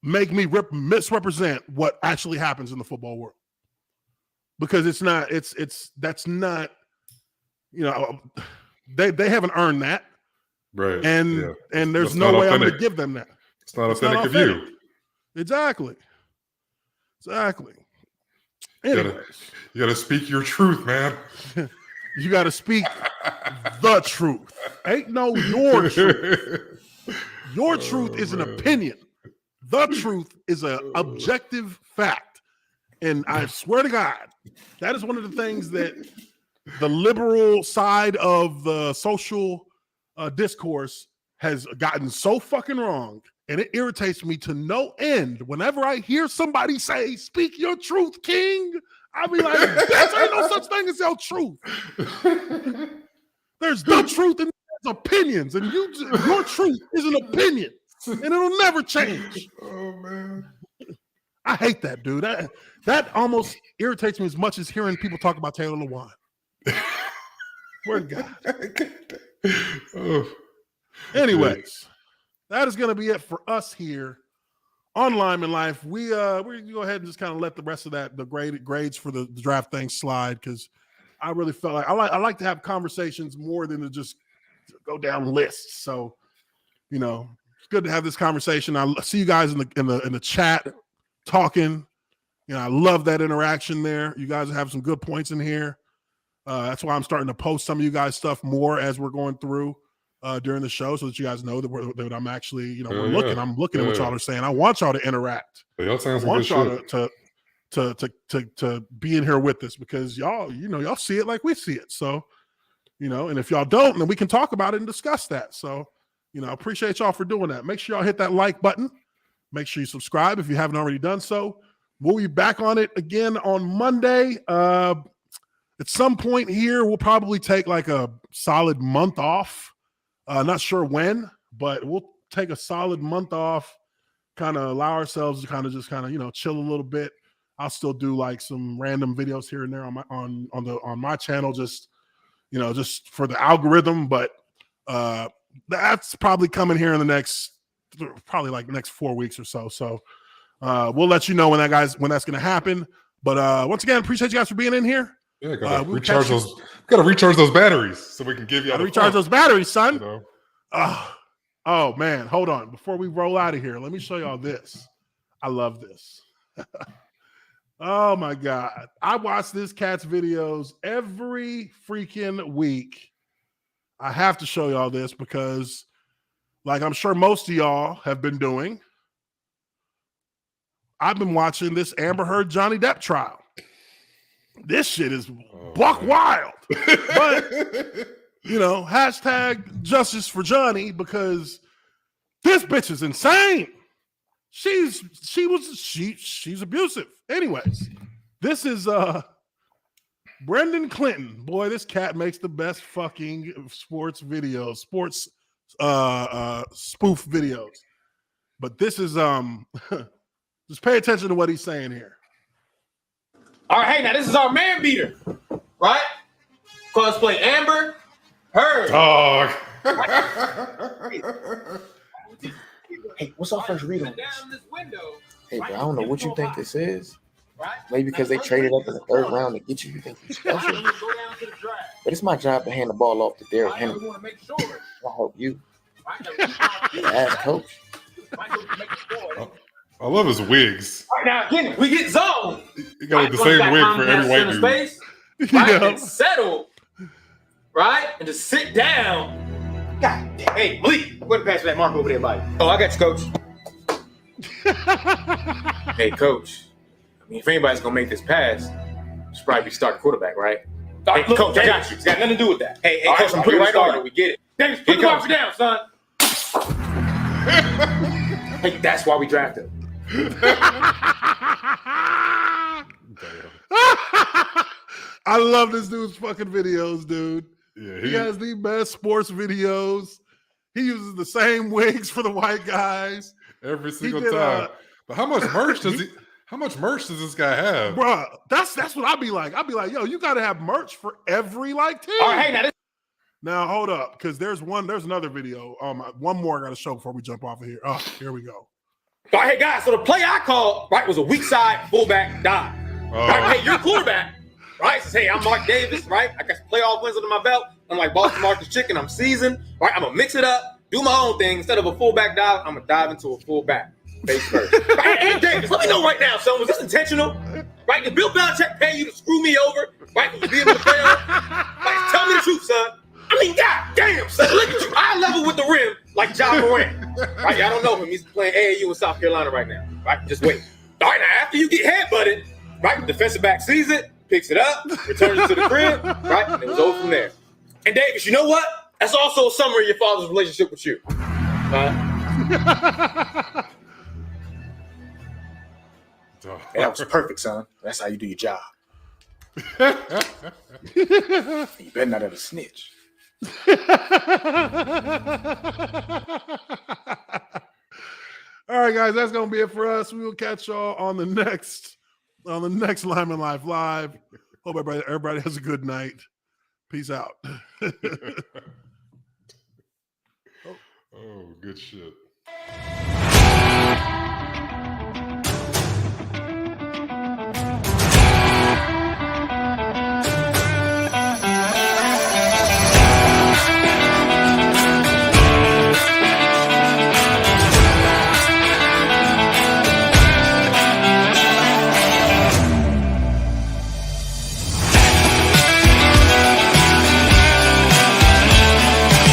make me misrepresent what actually happens in the football world, because that's not they haven't earned that, right? And there's no way I'm going to give them that. It's not authentic of you. Exactly. Anyways, you got to speak your truth, man. You got to speak the truth. Ain't no your truth. Your truth is an opinion. The truth is an objective fact. And I swear to God, that is one of the things that the liberal side of the social discourse has gotten so fucking wrong. And it irritates me to no end. Whenever I hear somebody say, "Speak your truth, King," I'll be like, "There ain't no such thing as your truth. There's the truth and there's opinions, and your truth is an opinion, and it'll never change." Oh man, I hate that, dude. That almost irritates me as much as hearing people talk about Taylor Lewan. Word God. Oh. Anyways. That is going to be it for us here on Lineman Life. We're going to go ahead and just kind of let the rest of the grades for the draft thing slide, because I really felt like I like to have conversations more than to just go down lists. So, it's good to have this conversation. I see you guys in the chat talking. I love that interaction there. You guys have some good points in here. That's why I'm starting to post some of you guys' stuff more as we're going through during the show, so that you guys know that I'm actually, I'm looking at what y'all are saying. I want y'all to interact. I want y'all to be in here with us, because y'all see it like we see it. So, and if y'all don't, then we can talk about it and discuss that. So, I appreciate y'all for doing that. Make sure y'all hit that like button. Make sure you subscribe if you haven't already done so. We'll be back on it again on Monday. At some point here, we'll probably take like a solid month off. Not sure when, but we'll take a solid month off, kind of allow ourselves to kind of chill a little bit. I'll still do like some random videos here and there on my channel, just for the algorithm. But that's probably coming here in the next 4 weeks or so. So we'll let you know when that's going to happen. But once again, appreciate you guys for being in here. Yeah, gotta recharge those batteries so we can give you. Recharge those batteries, son. Oh man, hold on. Before we roll out of here, let me show y'all this. I love this. Oh my God, I watch this cat's videos every freaking week. I have to show y'all this because, like I'm sure most of y'all have been doing, I've been watching this Amber Heard Johnny Depp trial. This shit is buck wild. But, hashtag justice for Johnny, because this bitch is insane. She's abusive. Anyways, this is Brendan Clinton. Boy, this cat makes the best fucking sports videos, sports spoof videos. But this is just pay attention to what he's saying here. All right, hey, now this is our man beater, right? Cosplay Amber Heard. Dog. Hey, what's our first read on this? Hey, bro, I don't know what you think this is. Maybe because they traded up in the third round to get you, you think you're special. But it's my job to hand the ball off to Derrick Henry. I'll help you. Ask coach. I love his wigs. All right, now again, we get zoned. You got the same wig for every white dude. Space, right? And settle, right? And just sit down. God damn. Hey, Malik, go ahead and pass that mark over there, buddy. Oh, I got you, coach. Hey, coach. I mean, if anybody's going to make this pass, you should probably be starting quarterback, right? Hey, look, coach, I got you. It's got nothing to do with that. Hey, coach, right, I'm putting right on it. We get it. Davis, put the marker down, son. Hey, that's why we drafted him. I love this dude's fucking videos, dude. Yeah, he has the best sports videos. He uses the same wigs for the white guys every single time. But how much merch does how much merch does this guy have? Bruh, that's what I'd be like. I'd be like, yo, you gotta have merch for every like team. All right, hey, now hold up, because there's another video. One more I gotta show before we jump off of here. Oh, here we go. All right, hey guys, so the play I called, right, was a weak side fullback dive. Right, hey, you're a quarterback. Right, says, hey, I'm Mark Davis, right? I got some playoff wins under my belt. I'm like Boston Marcus Chicken. I'm seasoned, right? I'm gonna mix it up, do my own thing. Instead of a fullback dive, I'm gonna dive into a fullback face first. Right, hey, Davis, let me know right now, son. Was this intentional? Right? Did Bill Belichick pay you to screw me over? Right? To be able to play on? Like, tell me the truth, son. I mean, god damn, son. Look at you. Eye level with the rim, like John Morant. Right? Y'all don't know him. He's playing AAU in South Carolina right now. Right? Just wait. All right, now after you get headbutted, right? The defensive back sees it. Picks it up, returns it to the crib, right? And it was over from there. And Davis, you know what? That's also a summary of your father's relationship with you. Hey, that was perfect, son. That's how you do your job. You better not ever snitch. All right, guys, that's gonna be it for us. We will catch y'all on the next Lineman Life Live. Hope everybody has a good night. Peace out. Oh, good shit.